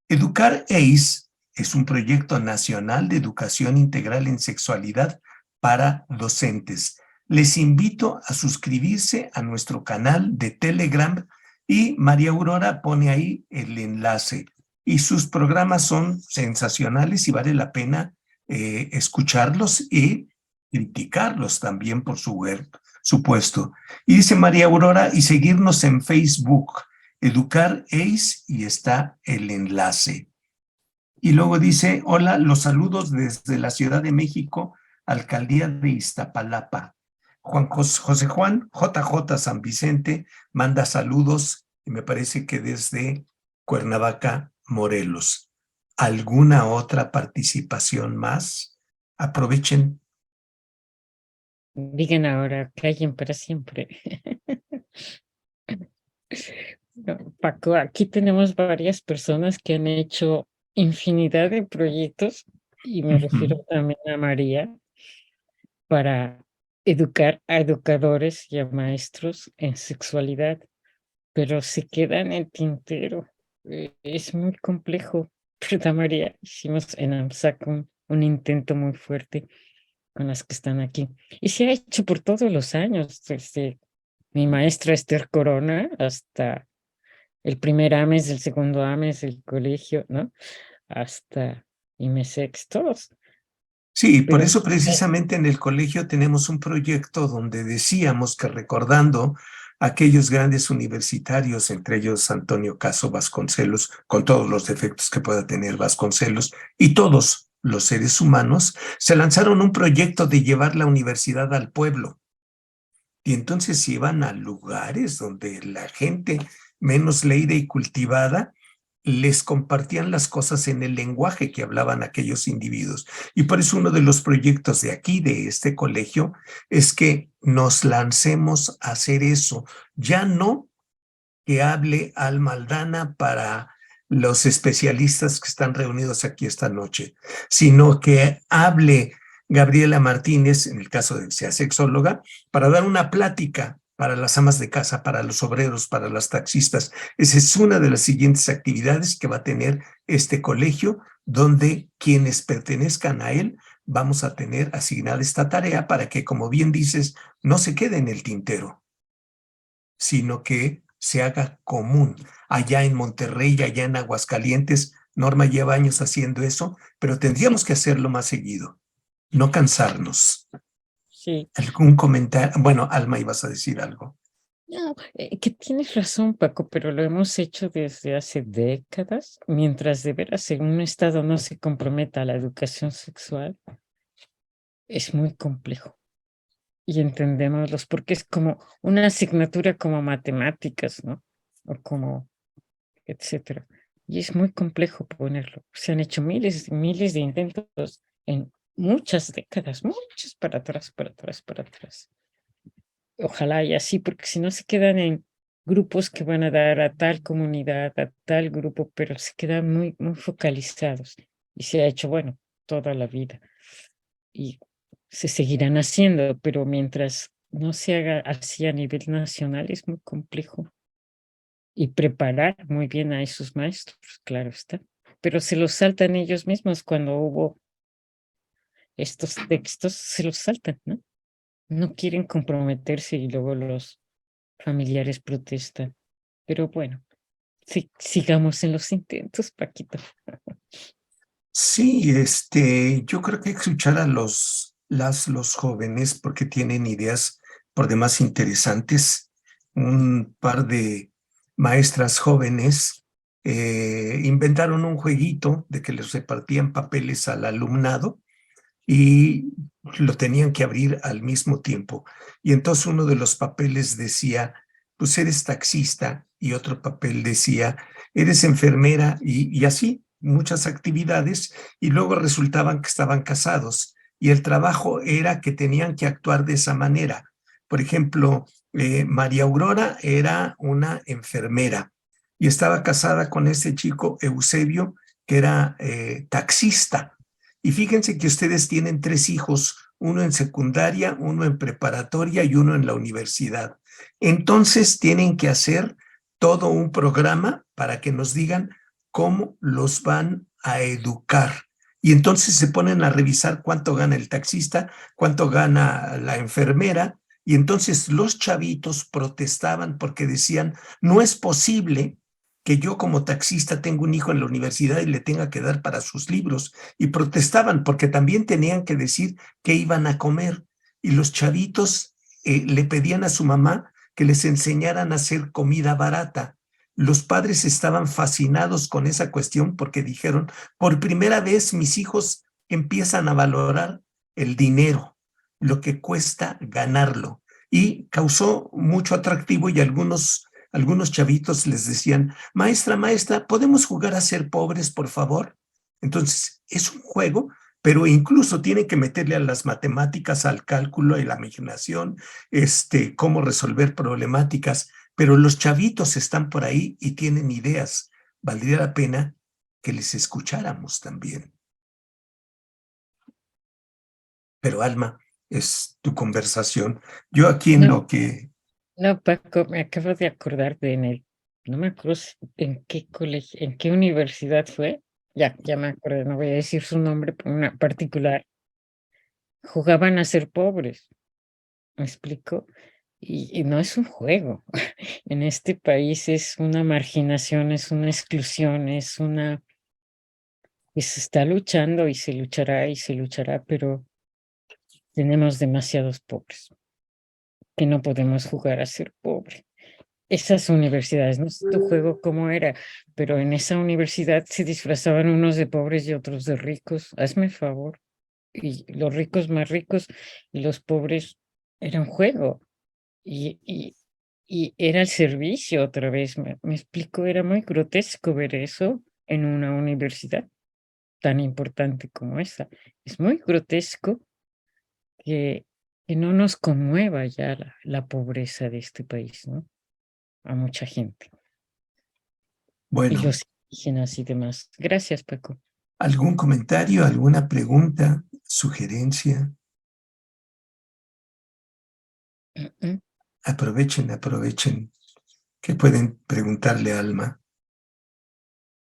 S1: Educar ACE es un proyecto nacional de educación integral en sexualidad para docentes. Les invito a suscribirse a nuestro canal de Telegram y María Aurora pone ahí el enlace. Y sus programas son sensacionales y vale la pena escucharlos y criticarlos también, por supuesto. Y dice María Aurora, y seguirnos en Facebook. Educar ACE y está el enlace. Y luego dice, hola, los saludos desde la Ciudad de México, Alcaldía de Iztapalapa. José Juan JJ San Vicente manda saludos y me parece que desde Cuernavaca, Morelos. ¿Alguna otra participación más? Aprovechen.
S2: Digan ahora, callen para siempre. No, Paco, aquí tenemos varias personas que han hecho infinidad de proyectos y me refiero también a María para educar a educadores y a maestros en sexualidad, pero se queda en el tintero. Es muy complejo, ¿verdad, María? Hicimos en AMSAC un intento muy fuerte con las que están aquí. Y se ha hecho por todos los años, desde mi maestra Esther Corona hasta el primer AMES, el segundo AMES, el colegio, ¿no? Hasta IMESEX, todos.
S1: Sí, por
S2: Pero
S1: eso precisamente en el colegio tenemos un proyecto donde decíamos que recordando a aquellos grandes universitarios, entre ellos Antonio Caso Vasconcelos, con todos los defectos que pueda tener Vasconcelos, y todos los seres humanos, se lanzaron un proyecto de llevar la universidad al pueblo. Y entonces iban a lugares donde la gente menos leída y cultivada les compartían las cosas en el lenguaje que hablaban aquellos individuos. Y por eso uno de los proyectos de aquí, de este colegio, es que nos lancemos a hacer eso. Ya no que hable Alma Aldana para los especialistas que están reunidos aquí esta noche, sino que hable Gabriela Martínez, en el caso de que sea sexóloga, para dar una plática para las amas de casa, para los obreros, para las taxistas. Esa es una de las siguientes actividades que va a tener este colegio, donde quienes pertenezcan a él vamos a tener asignada esta tarea para que, como bien dices, no se quede en el tintero, sino que se haga común. Allá en Monterrey, allá en Aguascalientes, Norma lleva años haciendo eso, pero tendríamos que hacerlo más seguido, no cansarnos.
S2: sí,
S1: ¿Algún comentario? Bueno, Alma, ibas a decir algo.
S2: No, que tienes razón, Paco, pero lo hemos hecho desde hace décadas, mientras de veras en un estado no se comprometa a la educación sexual, es muy complejo. Y entendemoslos, porque es como una asignatura como matemáticas, ¿no? O como, etcétera. Y es muy complejo ponerlo. Se han hecho miles y miles de intentos en muchas décadas, muchas para atrás, para atrás, para atrás. Ojalá y así, porque si no se quedan en grupos que van a dar a tal comunidad, a tal grupo, pero se quedan muy, muy focalizados. Y se ha hecho, bueno, toda la vida. Y se seguirán haciendo, pero mientras no se haga así a nivel nacional es muy complejo. Y preparar muy bien a esos maestros, claro está. Pero se los saltan ellos mismos cuando hubo estos textos, se los saltan, ¿no? No quieren comprometerse y luego los familiares protestan. Pero bueno, sigamos en los intentos, Paquito.
S1: Sí, yo creo que hay que escuchar a los jóvenes porque tienen ideas por demás interesantes. Un par de maestras jóvenes inventaron un jueguito de que les repartían papeles al alumnado y lo tenían que abrir al mismo tiempo. Y entonces uno de los papeles decía, pues eres taxista, y otro papel decía, eres enfermera, y así, muchas actividades, y luego resultaban que estaban casados. Y el trabajo era que tenían que actuar de esa manera. Por ejemplo, María Aurora era una enfermera y estaba casada con ese chico Eusebio, que era taxista. Y fíjense que ustedes tienen 3 hijos, uno en secundaria, uno en preparatoria y uno en la universidad. Entonces tienen que hacer todo un programa para que nos digan cómo los van a educar. Y entonces se ponen a revisar cuánto gana el taxista, cuánto gana la enfermera. Y entonces los chavitos protestaban porque decían, no es posible que yo como taxista tenga un hijo en la universidad y le tenga que dar para sus libros. Y protestaban porque también tenían que decir qué iban a comer. Y los chavitos le pedían a su mamá que les enseñaran a hacer comida barata. Los padres estaban fascinados con esa cuestión porque dijeron, por primera vez mis hijos empiezan a valorar el dinero, lo que cuesta ganarlo. Y causó mucho atractivo y algunos chavitos les decían, maestra, ¿podemos jugar a ser pobres, por favor? Entonces, es un juego, pero incluso tienen que meterle a las matemáticas, al cálculo y la imaginación, cómo resolver problemáticas, pero los chavitos están por ahí y tienen ideas. Valdría la pena que les escucháramos también. Pero Alma, es tu conversación. Yo aquí en lo que...
S2: No, Paco, me acabo de acordar no me acuerdo en qué colegio, en qué universidad fue. Ya me acordé, no voy a decir su nombre, pero una particular. Jugaban a ser pobres, ¿me explico? Y no es un juego. En este país es una marginación, es una exclusión, y se está luchando y se luchará, pero tenemos demasiados pobres que no podemos jugar a ser pobre. Esas universidades, no sé tu juego cómo era, pero en esa universidad se disfrazaban unos de pobres y otros de ricos. Hazme el favor. Y los ricos más ricos y los pobres era un juego. Y era el servicio otra vez. Me explico, era muy grotesco ver eso en una universidad tan importante como esa. Es muy grotesco que no nos conmueva ya la pobreza de este país, ¿no? A mucha gente. Y
S1: Bueno,
S2: los indígenas y demás. Gracias, Paco.
S1: ¿algún comentario, alguna pregunta, sugerencia? Aprovechen que pueden preguntarle a Alma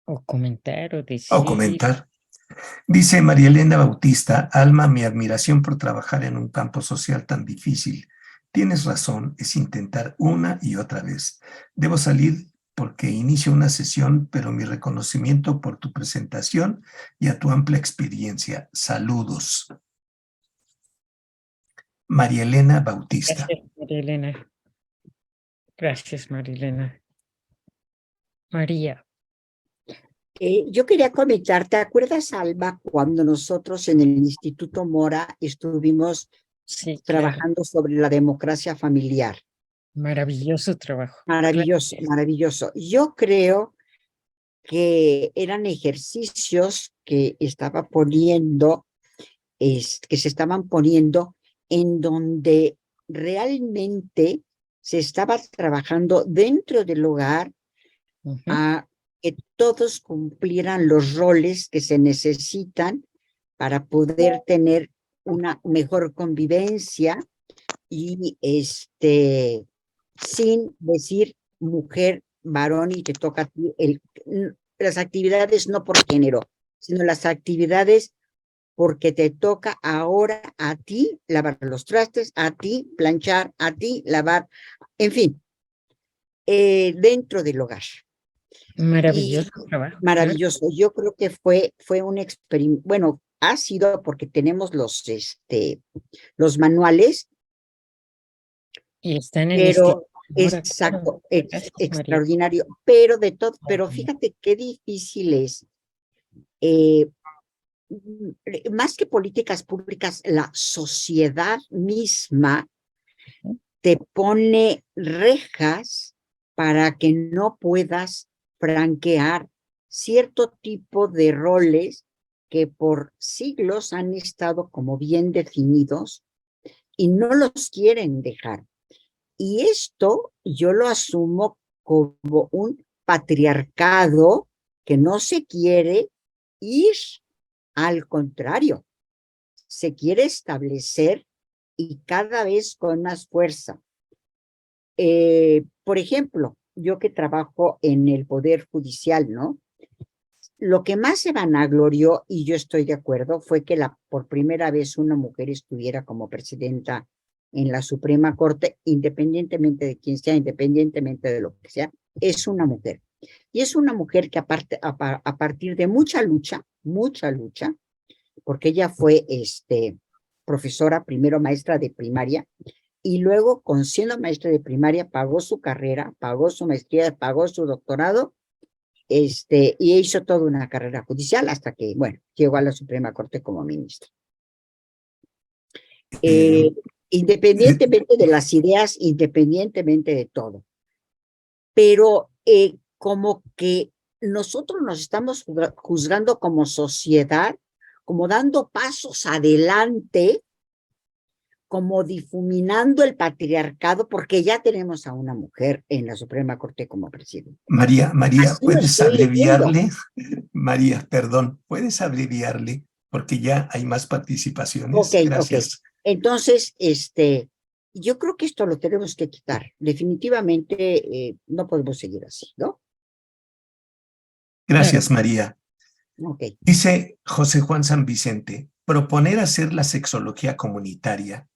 S2: O comentar o
S1: o
S2: decir.
S1: comentar. Dice María Elena Bautista, Alma, mi admiración por trabajar en un campo social tan difícil. Tienes razón, es intentar una y otra vez. Debo salir porque inicio una sesión, pero mi reconocimiento por tu presentación y a tu amplia experiencia. Saludos. María Elena Bautista.
S2: Gracias, María Elena. Gracias, Marilena. María.
S6: Yo quería comentar, ¿te acuerdas, Alba, cuando nosotros en el Instituto Mora estuvimos
S2: Sí, claro.
S6: trabajando sobre la democracia familiar?
S2: Maravilloso trabajo.
S6: Maravilloso,
S2: Claro.
S6: maravilloso. Yo creo que eran ejercicios que estaba poniendo, que se estaban poniendo en donde realmente se estaba trabajando dentro del hogar
S2: Ujú.
S6: a que todos cumplieran los roles que se necesitan para poder tener una mejor convivencia y sin decir mujer, varón y te toca a ti las actividades no por género, sino las actividades porque te toca ahora a ti lavar los trastes, a ti planchar, a ti lavar, en fin, dentro del hogar.
S2: Maravilloso
S6: Y
S2: trabajo.
S6: maravilloso. Yo creo que fue un experimento, bueno, ha sido porque tenemos los manuales,
S2: Y está en el
S6: pero
S2: Instituto.
S6: exacto,
S2: Gracias, María.
S6: extraordinario, pero de todo, pero fíjate qué difícil es, más que políticas públicas, la sociedad misma te pone rejas para que no puedas franquear cierto tipo de roles que por siglos han estado como bien definidos y no los quieren dejar. Y esto yo lo asumo como un patriarcado que no se quiere ir, al contrario, se quiere establecer y cada vez con más fuerza. Por ejemplo, yo que trabajo en el Poder Judicial, ¿no? Lo que más se vanaglorió, y yo estoy de acuerdo, fue que por primera vez una mujer estuviera como presidenta en la Suprema Corte, independientemente de quién sea, independientemente de lo que sea, es una mujer. Y es una mujer que a partir de mucha lucha, porque ella fue profesora, primero maestra de primaria, y luego, siendo maestra de primaria, pagó su carrera, pagó su maestría, pagó su doctorado, y hizo toda una carrera judicial hasta que, bueno, llegó a la Suprema Corte como ministra. Independientemente de las ideas, independientemente de todo. Pero como que nosotros nos estamos juzgando como sociedad, como dando pasos adelante, como difuminando el patriarcado, porque ya tenemos a una mujer en la Suprema Corte como presidenta.
S1: María,
S6: Así lo
S1: ¿puedes
S6: estoy
S1: abreviarle? María, perdón, ¿puedes abreviarle? Porque ya hay más participaciones.
S6: Ok.
S1: Gracias.
S6: Entonces, yo creo que esto lo tenemos que quitar. Definitivamente no podemos seguir así, ¿no?
S1: Gracias, María.
S6: Ok.
S1: Dice José Juan San Vicente, proponer hacer la sexología comunitaria.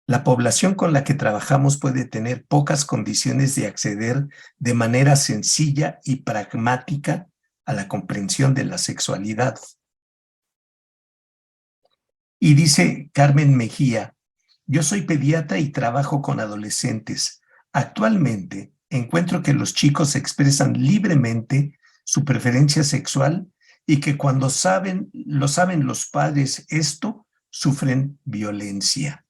S1: La población con la que trabajamos puede tener pocas condiciones de acceder de manera sencilla y pragmática a la comprensión de la sexualidad. Y dice Carmen Mejía, yo soy pediatra y trabajo con adolescentes. Actualmente encuentro que los chicos expresan libremente su preferencia sexual y que cuando lo saben los padres esto, sufren violencia.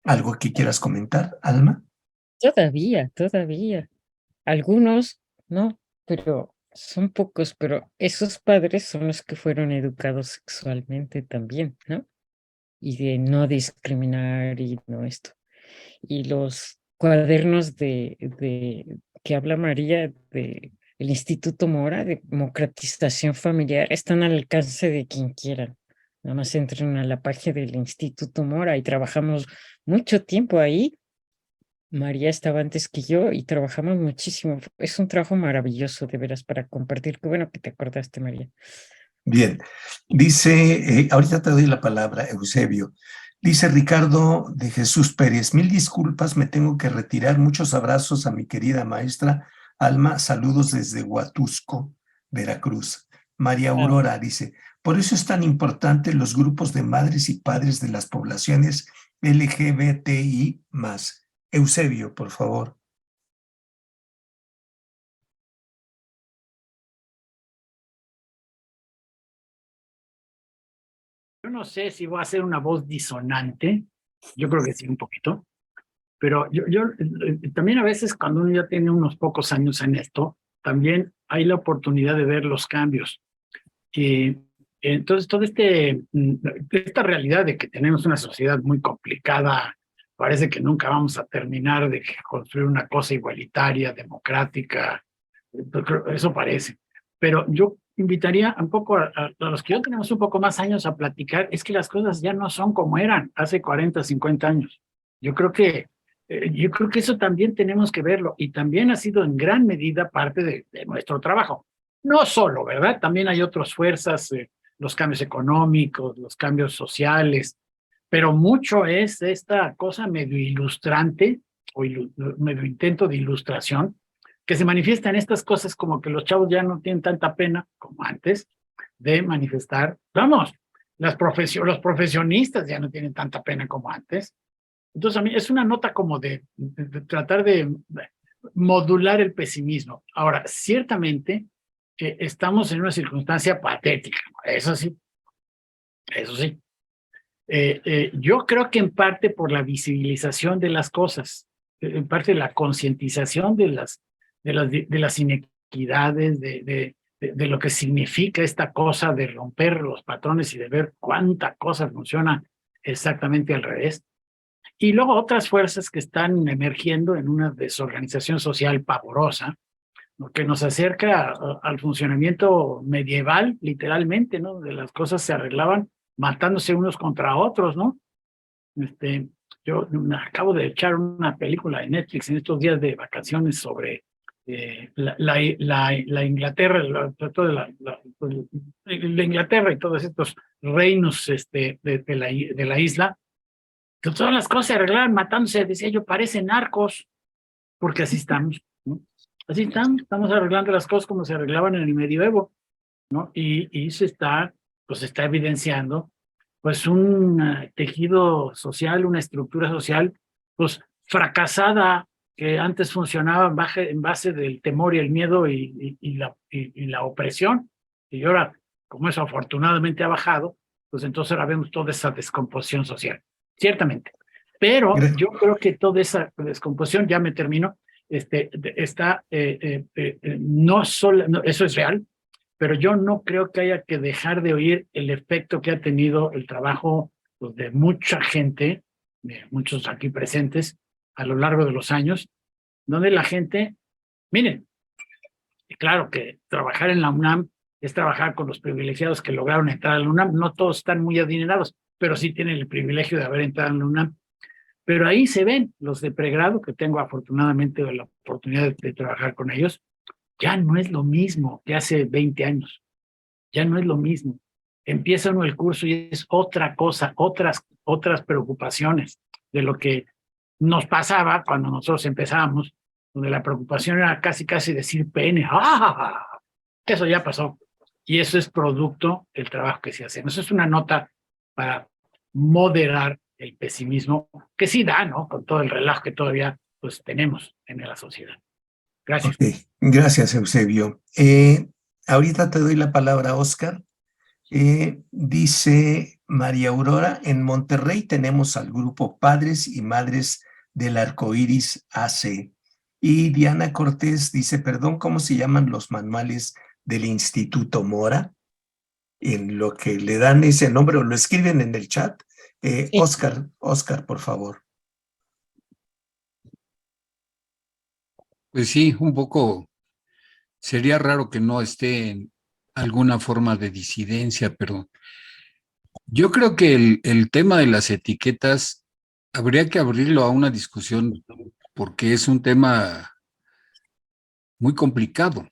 S1: ¿Algo que quieras comentar, Alma?
S2: Todavía. Algunos, no, pero son pocos, pero esos padres son los que fueron educados sexualmente también, ¿no? Y de no discriminar y no esto. Y los cuadernos que habla María de el Instituto Mora de democratización familiar están al alcance de quien quieran. Nada más entren a la página del Instituto Mora y trabajamos mucho tiempo ahí. María estaba antes que yo y trabajamos muchísimo. Es un trabajo maravilloso, de veras, para compartir. Qué bueno que te acordaste, María.
S1: Bien, dice, ahorita te doy la palabra, Eusebio. Dice Ricardo de Jesús Pérez, 1000 disculpas, me tengo que retirar. Muchos abrazos a mi querida maestra Alma, saludos desde Huatusco, Veracruz. María Aurora dice, por eso es tan importante los grupos de madres y padres de las poblaciones LGBTI+. Eusebio, por favor.
S7: Yo no sé si voy a hacer una voz disonante, yo creo que sí, un poquito, pero yo también a veces cuando uno ya tiene unos pocos años en esto, también hay la oportunidad de ver los cambios. Y entonces, toda esta realidad de que tenemos una sociedad muy complicada, parece que nunca vamos a terminar de construir una cosa igualitaria, democrática, eso parece. Pero yo invitaría un poco a los que ya tenemos un poco más años a platicar, es que las cosas ya no son como eran hace 40, 50 años. Yo creo que eso también tenemos que verlo y también ha sido en gran medida parte de nuestro trabajo. No solo, ¿verdad? También hay otras fuerzas, los cambios económicos, los cambios sociales, pero mucho es esta cosa medio ilustrante o medio intento de ilustración que se manifiesta en estas cosas como que los chavos ya no tienen tanta pena como antes de manifestar. Vamos, los profesionistas ya no tienen tanta pena como antes. Entonces a mí es una nota como de tratar de modular el pesimismo. Ahora, ciertamente estamos en una circunstancia patética, eso sí, eso sí. Yo creo que en parte por la visibilización de las cosas, en parte la concientización de las inequidades, de lo que significa esta cosa de romper los patrones y de ver cuánta cosa funciona exactamente al revés. Y luego otras fuerzas que están emergiendo en una desorganización social pavorosa, ¿no? Que nos acerca al funcionamiento medieval, literalmente, ¿no? De las cosas se arreglaban matándose unos contra otros, ¿no? Yo acabo de echar una película de Netflix en estos días de vacaciones sobre la Inglaterra, la Inglaterra y todos estos reinos de la isla, que todas las cosas se arreglaban matándose, decía yo, parecen narcos, porque así estamos, ¿no? Así estamos arreglando las cosas como se arreglaban en el medioevo, ¿no? Y se está evidenciando pues un tejido social, una estructura social pues fracasada, que antes funcionaba en base del temor y el miedo y la opresión, y ahora, como eso afortunadamente ha bajado, pues entonces ahora vemos toda esa descomposición social, ciertamente. Pero yo creo que toda esa descomposición, ya me termino, está, no solo, no, eso es real, pero yo no creo que haya que dejar de oír el efecto que ha tenido el trabajo pues, de mucha gente, de muchos aquí presentes, a lo largo de los años, donde la gente, miren, claro que trabajar en la UNAM es trabajar con los privilegiados que lograron entrar a la UNAM, no todos están muy adinerados, pero sí tienen el privilegio de haber entrado en la UNAM. Pero ahí se ven los de pregrado, que tengo afortunadamente la oportunidad de trabajar con ellos, ya no es lo mismo que hace 20 años, ya no es lo mismo. Empieza uno el curso y es otra cosa, otras preocupaciones de lo que nos pasaba cuando nosotros empezábamos, donde la preocupación era casi decir pene, ¡ah! Eso ya pasó. Y eso es producto del trabajo que se hace. Eso es una nota para moderar el pesimismo que sí da, ¿no? Con todo el relajo que todavía pues tenemos en la sociedad. Gracias.
S1: Okay. Gracias, Eusebio. Ahorita te doy la palabra, Oscar. Dice María Aurora, en Monterrey tenemos al grupo Padres y Madres del Arcoíris AC. Y Diana Cortés dice, perdón, ¿cómo se llaman los manuales del Instituto Mora? En lo que le dan ese nombre o lo escriben en el chat.
S2: Sí.
S1: Oscar, por favor.
S8: Pues sí, un poco, sería raro que no esté en alguna forma de disidencia, pero yo creo que el tema de las etiquetas habría que abrirlo a una discusión porque es un tema muy complicado.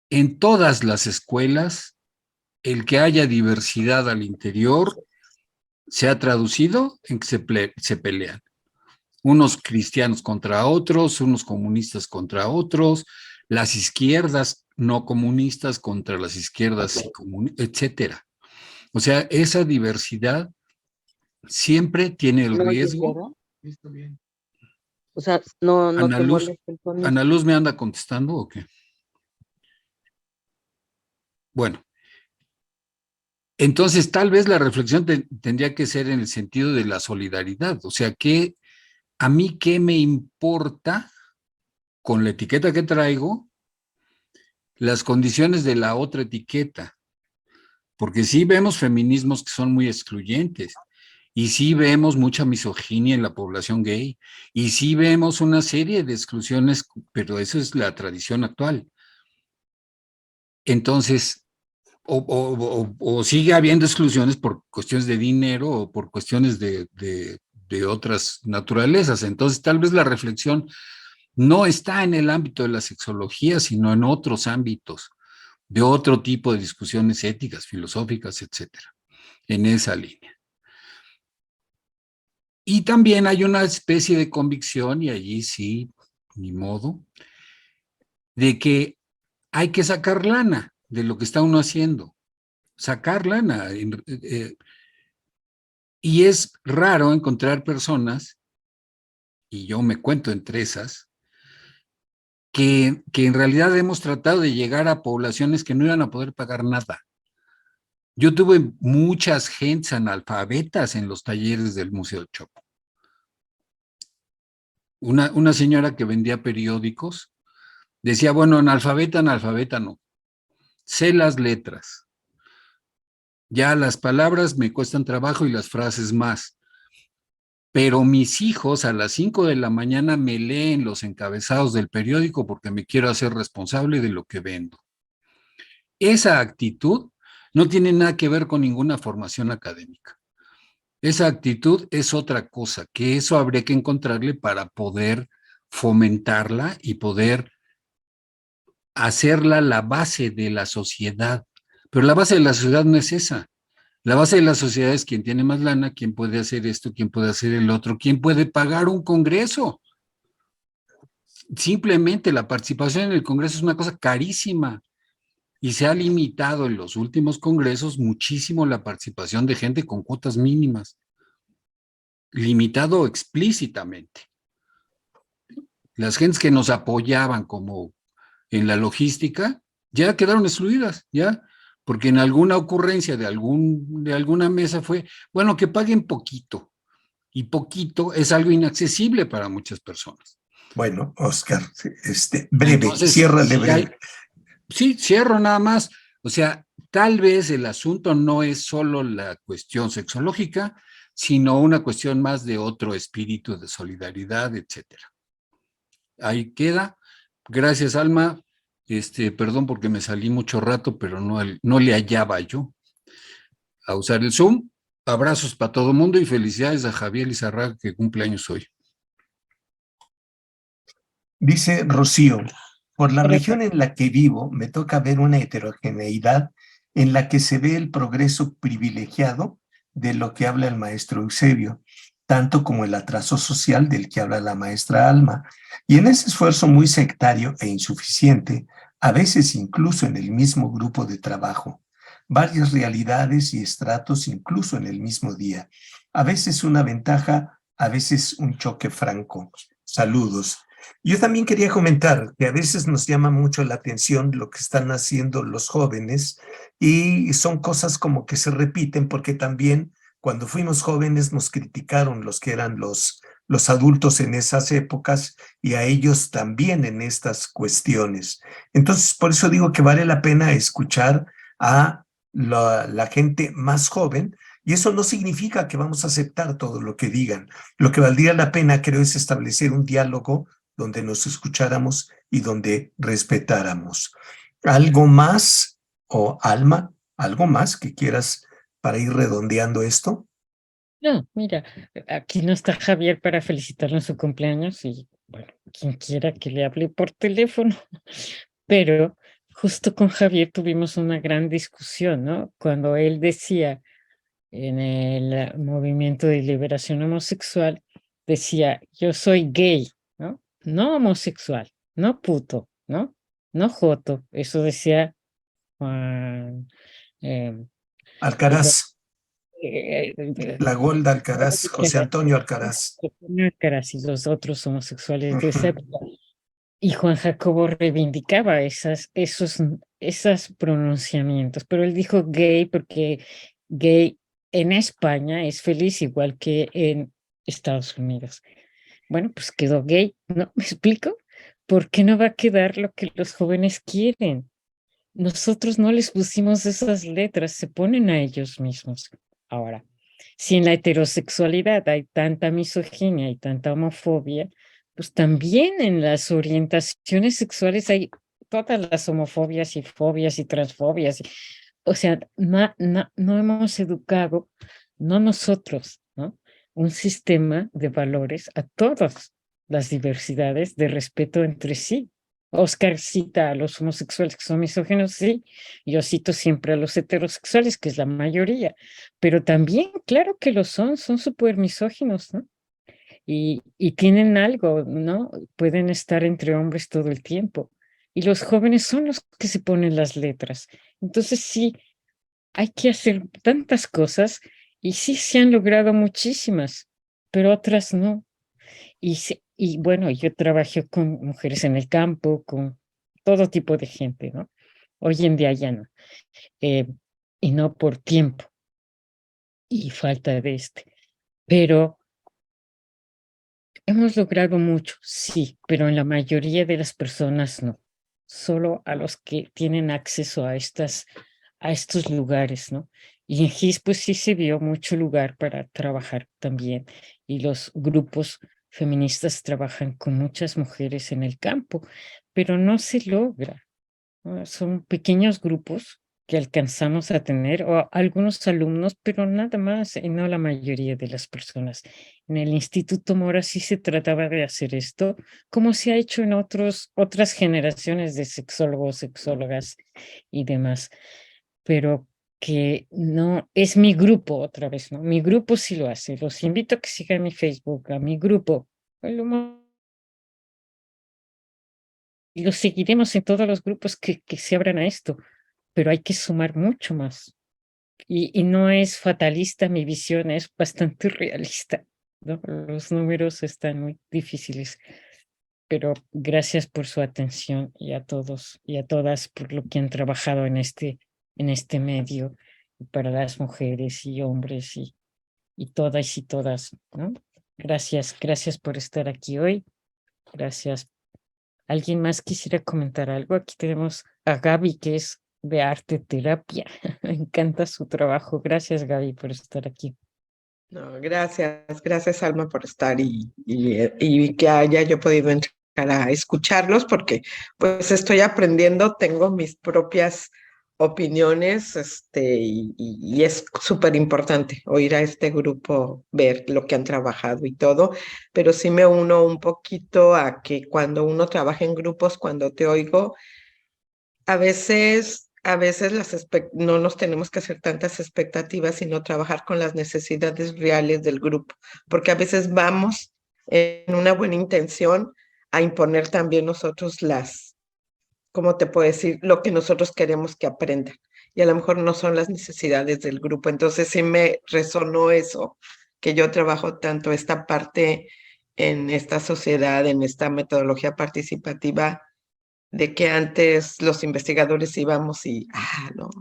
S8: En todas las escuelas, el que haya diversidad al interior se ha traducido en que se pelean. Unos cristianos contra otros, unos comunistas contra otros, las izquierdas no comunistas contra las izquierdas y etcétera. O sea, esa diversidad siempre tiene el
S9: ¿No oyes,
S8: riesgo.
S9: Vero? O sea, no
S8: Ana
S9: te
S8: Luz,
S9: molesta el sonido.
S8: ¿Ana Luz me anda contestando o qué? Bueno, entonces tal vez la reflexión tendría que ser en el sentido de la solidaridad. O sea, que a mí qué me importa con la etiqueta que traigo las condiciones de la otra etiqueta. Porque sí vemos feminismos que son muy excluyentes, y sí vemos mucha misoginia en la población gay, y sí vemos una serie de exclusiones, pero eso es la tradición actual. Entonces, o sigue habiendo exclusiones por cuestiones de dinero o por cuestiones de otras naturalezas. Entonces, tal vez la reflexión no está en el ámbito de la sexología, sino en otros ámbitos, de otro tipo de discusiones éticas, filosóficas, etcétera, en esa línea. Y también hay una especie de convicción, y allí sí, ni modo, de que hay que sacar lana de lo que está uno haciendo, sacar lana. Y es raro encontrar personas, y yo me cuento entre esas, que en realidad hemos tratado de llegar a poblaciones que no iban a poder pagar nada. Yo tuve muchas gentes analfabetas en los talleres del Museo del Chopo. Una señora que vendía periódicos decía, bueno, analfabeta no. Sé las letras. Ya las palabras me cuestan trabajo y las frases más. Pero mis hijos a las 5 de la mañana me leen los encabezados del periódico porque me quiero hacer responsable de lo que vendo. Esa actitud no tiene nada que ver con ninguna formación académica. Esa actitud es otra cosa, que eso habría que encontrarle para poder fomentarla y poder hacerla la base de la sociedad. Pero la base de la sociedad no es esa. La base de la sociedad es quién tiene más lana, quién puede hacer esto, quién puede hacer el otro, quién puede pagar un congreso. Simplemente la participación en el congreso es una cosa carísima y se ha limitado en los últimos congresos muchísimo la participación de gente con cuotas mínimas. Limitado explícitamente. Las gentes que nos apoyaban como en la logística ya quedaron excluidas, ya, porque en alguna ocurrencia de alguna mesa fue, bueno, que paguen poquito, y poquito es algo inaccesible para muchas personas.
S1: Bueno, Oscar, breve,
S8: Entonces,
S1: ciérrale breve.
S8: Sí, cierro nada más. O sea, tal vez el asunto no es solo la cuestión sexológica, sino una cuestión más de otro espíritu de solidaridad, etcétera. Ahí queda. Gracias, Alma. Perdón porque me salí mucho rato, pero no le hallaba yo a usar el Zoom. Abrazos para todo el mundo y felicidades a Javier Lizarraga, que cumple años hoy.
S1: Dice Rocío, por la región en la que vivo me toca ver una heterogeneidad en la que se ve el progreso privilegiado de lo que habla el maestro Eusebio, tanto como el atraso social del que habla la maestra Alma. Y en ese esfuerzo muy sectario e insuficiente, a veces incluso en el mismo grupo de trabajo, varias realidades y estratos incluso en el mismo día, a veces una ventaja, a veces un choque franco. Saludos. Yo también quería comentar que a veces nos llama mucho la atención lo que están haciendo los jóvenes y son cosas como que se repiten porque también cuando fuimos jóvenes nos criticaron los que eran los adultos en esas épocas y a ellos también en estas cuestiones. Entonces, por eso digo que vale la pena escuchar a la gente más joven. Y eso no significa que vamos a aceptar todo lo que digan. Lo que valdría la pena, creo, es establecer un diálogo donde nos escucháramos y donde respetáramos. ¿Algo más, o Alma, algo más que quieras para ir redondeando esto?
S2: No, mira, aquí no está Javier para felicitarlo en su cumpleaños y, bueno, quien quiera que le hable por teléfono, pero justo con Javier tuvimos una gran discusión, ¿no? Cuando él decía en el movimiento de liberación homosexual, decía, yo soy gay, ¿no? No homosexual, no puto, ¿no? No joto, eso decía Juan
S1: Alcaraz.
S2: eh,
S1: La Golda Alcaraz, José Antonio Alcaraz.
S2: Alcaraz y los otros homosexuales de esa época. Y Juan Jacobo reivindicaba esos pronunciamientos, pero él dijo gay porque gay en España es feliz igual que en Estados Unidos. Bueno, pues quedó gay, ¿no? ¿Me explico? ¿Por qué no va a quedar lo que los jóvenes quieren? Nosotros no les pusimos esas letras, se ponen a ellos mismos. Ahora, si en la heterosexualidad hay tanta misoginia y tanta homofobia, pues también en las orientaciones sexuales hay todas las homofobias y fobias y transfobias. O sea, no hemos educado, no nosotros, ¿no? Un sistema de valores a todas las diversidades de respeto entre sí. Oscar cita a los homosexuales que son misóginos, sí. Yo cito siempre a los heterosexuales, que es la mayoría, pero también, claro que lo son súper misóginos, ¿no? Y tienen algo, ¿no? Pueden estar entre hombres todo el tiempo. Y los jóvenes son los que se ponen las letras. Entonces, sí, hay que hacer tantas cosas y sí se han logrado muchísimas, pero otras no. Y bueno, yo trabajé con mujeres en el campo, con todo tipo de gente, ¿no? Hoy en día ya no. eh, y no por tiempo y falta de Pero hemos logrado mucho, sí, pero en la mayoría de las personas no. Solo a los que tienen acceso a estos lugares, ¿no? Y en GIS pues sí se vio mucho lugar para trabajar también. Y los grupos feministas trabajan con muchas mujeres en el campo, pero no se logra, ¿no? Son pequeños grupos que alcanzamos a tener, o algunos alumnos, pero nada más, y no la mayoría de las personas. En el Instituto Mora sí se trataba de hacer esto, como se ha hecho en otras generaciones de sexólogos, sexólogas y demás, pero que no es mi grupo otra vez, ¿no? Mi grupo sí lo hace. Los invito a que sigan mi Facebook, a mi grupo. Y lo seguiremos en todos los grupos que se abran a esto, pero hay que sumar mucho más. Y no es fatalista mi visión, es bastante realista, ¿no? Los números están muy difíciles, pero gracias por su atención y a todos y a todas por lo que han trabajado en este medio para las mujeres y hombres y todas, ¿no? Gracias por estar aquí hoy. Gracias. ¿Alguien más quisiera comentar algo? Aquí tenemos a Gaby, que es de arte terapia. Me encanta su trabajo. Gracias, Gaby, por estar aquí.
S10: No, gracias Alma por estar y que haya yo podido entrar a escucharlos porque pues estoy aprendiendo, tengo mis propias opiniones, y es súper importante oír a este grupo, ver lo que han trabajado y todo, pero sí me uno un poquito a que cuando uno trabaja en grupos, cuando te oigo, a veces no nos tenemos que hacer tantas expectativas, sino trabajar con las necesidades reales del grupo, porque a veces vamos en una buena intención a imponer también nosotros ¿cómo te puedo decir? Lo que nosotros queremos que aprendan. Y a lo mejor no son las necesidades del grupo. Entonces sí me resonó eso, que yo trabajo tanto esta parte en esta sociedad, en esta metodología participativa de que antes los investigadores íbamos y, no,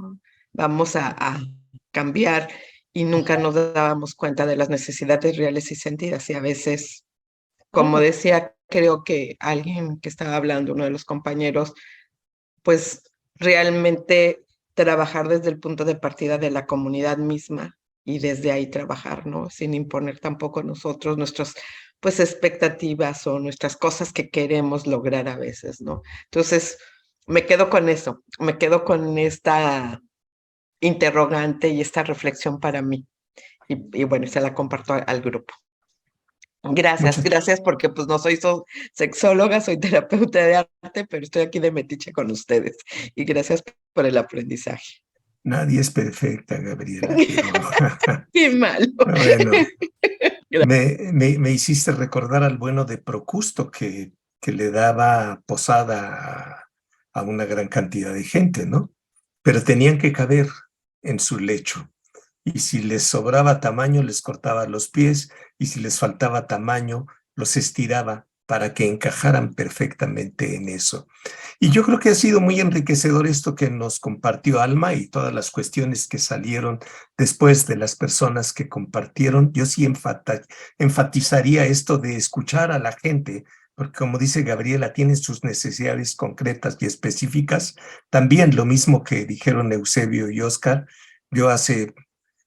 S10: vamos a cambiar y nunca nos dábamos cuenta de las necesidades reales y sentidas. Y a veces, como decía, creo que alguien que estaba hablando, uno de los compañeros, pues realmente trabajar desde el punto de partida de la comunidad misma y desde ahí trabajar, ¿no? Sin imponer tampoco nosotros nuestras pues expectativas o nuestras cosas que queremos lograr a veces, ¿no? Entonces, me quedo con eso, me quedo con esta interrogante y esta reflexión para mí. Y bueno, se la comparto al grupo. Gracias porque pues no soy sexóloga, soy terapeuta de arte, pero estoy aquí de metiche con ustedes. Y gracias por el aprendizaje.
S1: Nadie es perfecta, Gabriela, pero
S10: Qué malo.
S1: bueno, me hiciste recordar al bueno de Procusto que le daba posada a una gran cantidad de gente, ¿no? Pero tenían que caber en su lecho. y si les sobraba tamaño les cortaba los pies y si les faltaba tamaño los estiraba para que encajaran perfectamente en eso. Y yo creo que ha sido muy enriquecedor esto que nos compartió Alma y todas las cuestiones que salieron después de las personas que compartieron. Yo sí enfatizaría esto de escuchar a la gente, porque como dice Gabriela, tienen sus necesidades concretas y específicas. También lo mismo que dijeron Eusebio y Oscar, yo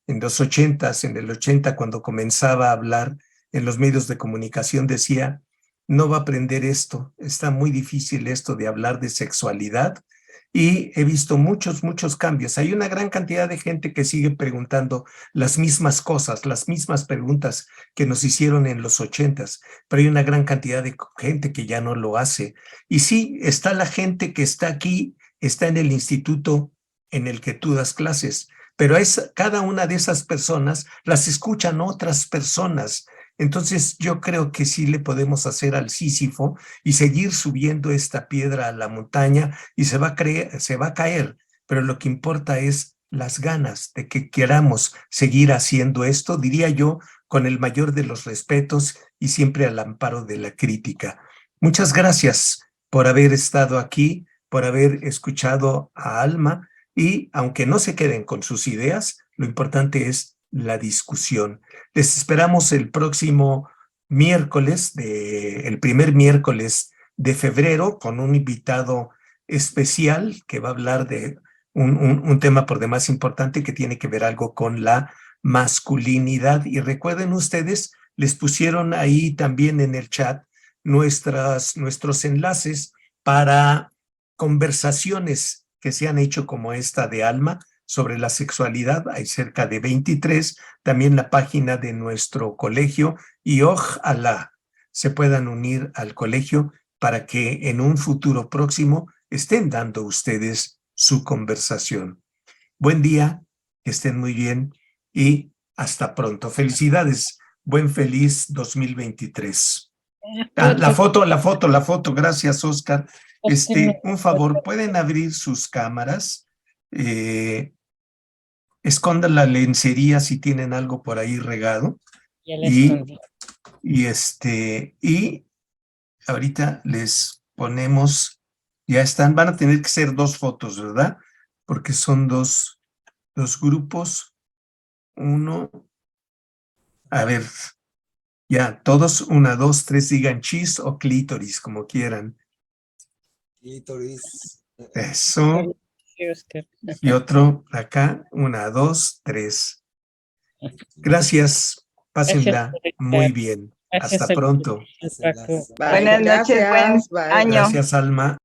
S1: en los 80s, en el 80, cuando comenzaba a hablar en los medios de comunicación, decía, no va a aprender esto, está muy difícil esto de hablar de sexualidad, y he visto muchos cambios. Hay una gran cantidad de gente que sigue preguntando las mismas cosas, las mismas preguntas que nos hicieron en los 80s, pero hay una gran cantidad de gente que ya no lo hace. Y sí, está la gente que está aquí, está en el instituto en el que tú das clases, pero cada una de esas personas las escuchan otras personas. Entonces yo creo que sí le podemos hacer al Sísifo y seguir subiendo esta piedra a la montaña y se va a caer, pero lo que importa es las ganas de que queramos seguir haciendo esto, diría yo, con el mayor de los respetos y siempre al amparo de la crítica. Muchas gracias por haber estado aquí, por haber escuchado a Alma, y aunque no se queden con sus ideas, lo importante es la discusión. Les esperamos el próximo miércoles, el primer miércoles de febrero, con un invitado especial que va a hablar de un tema por demás importante que tiene que ver algo con la masculinidad. Y recuerden ustedes, les pusieron ahí también en el chat nuestros enlaces para conversaciones que se han hecho como esta de Alma sobre la sexualidad. Hay cerca de 23, también la página de nuestro colegio, y ojalá se puedan unir al colegio para que en un futuro próximo estén dando ustedes su conversación. Buen día, que estén muy bien y hasta pronto. Felicidades, feliz 2023. La foto, gracias Oscar. Un favor, ¿pueden abrir sus cámaras? Escondan la lencería si tienen algo por ahí regado.
S2: Ya la escondí.
S1: Y ahorita les ponemos, ya están, van a tener que ser 2 fotos, ¿verdad? Porque son dos grupos. Uno, a ver, ya, todos, 1, 2, 3, digan chis o clítoris, como quieran.
S11: Clítoris.
S1: Eso.
S2: Sí, Oscar.
S1: Y otro acá, 1, 2, 3. Gracias, pásenla muy bien.
S2: Gracias
S1: Hasta pronto.
S2: Paco.
S10: Bye,
S3: Buenas noches, buen
S10: gracias, bye.
S3: año.
S1: Gracias, Alma.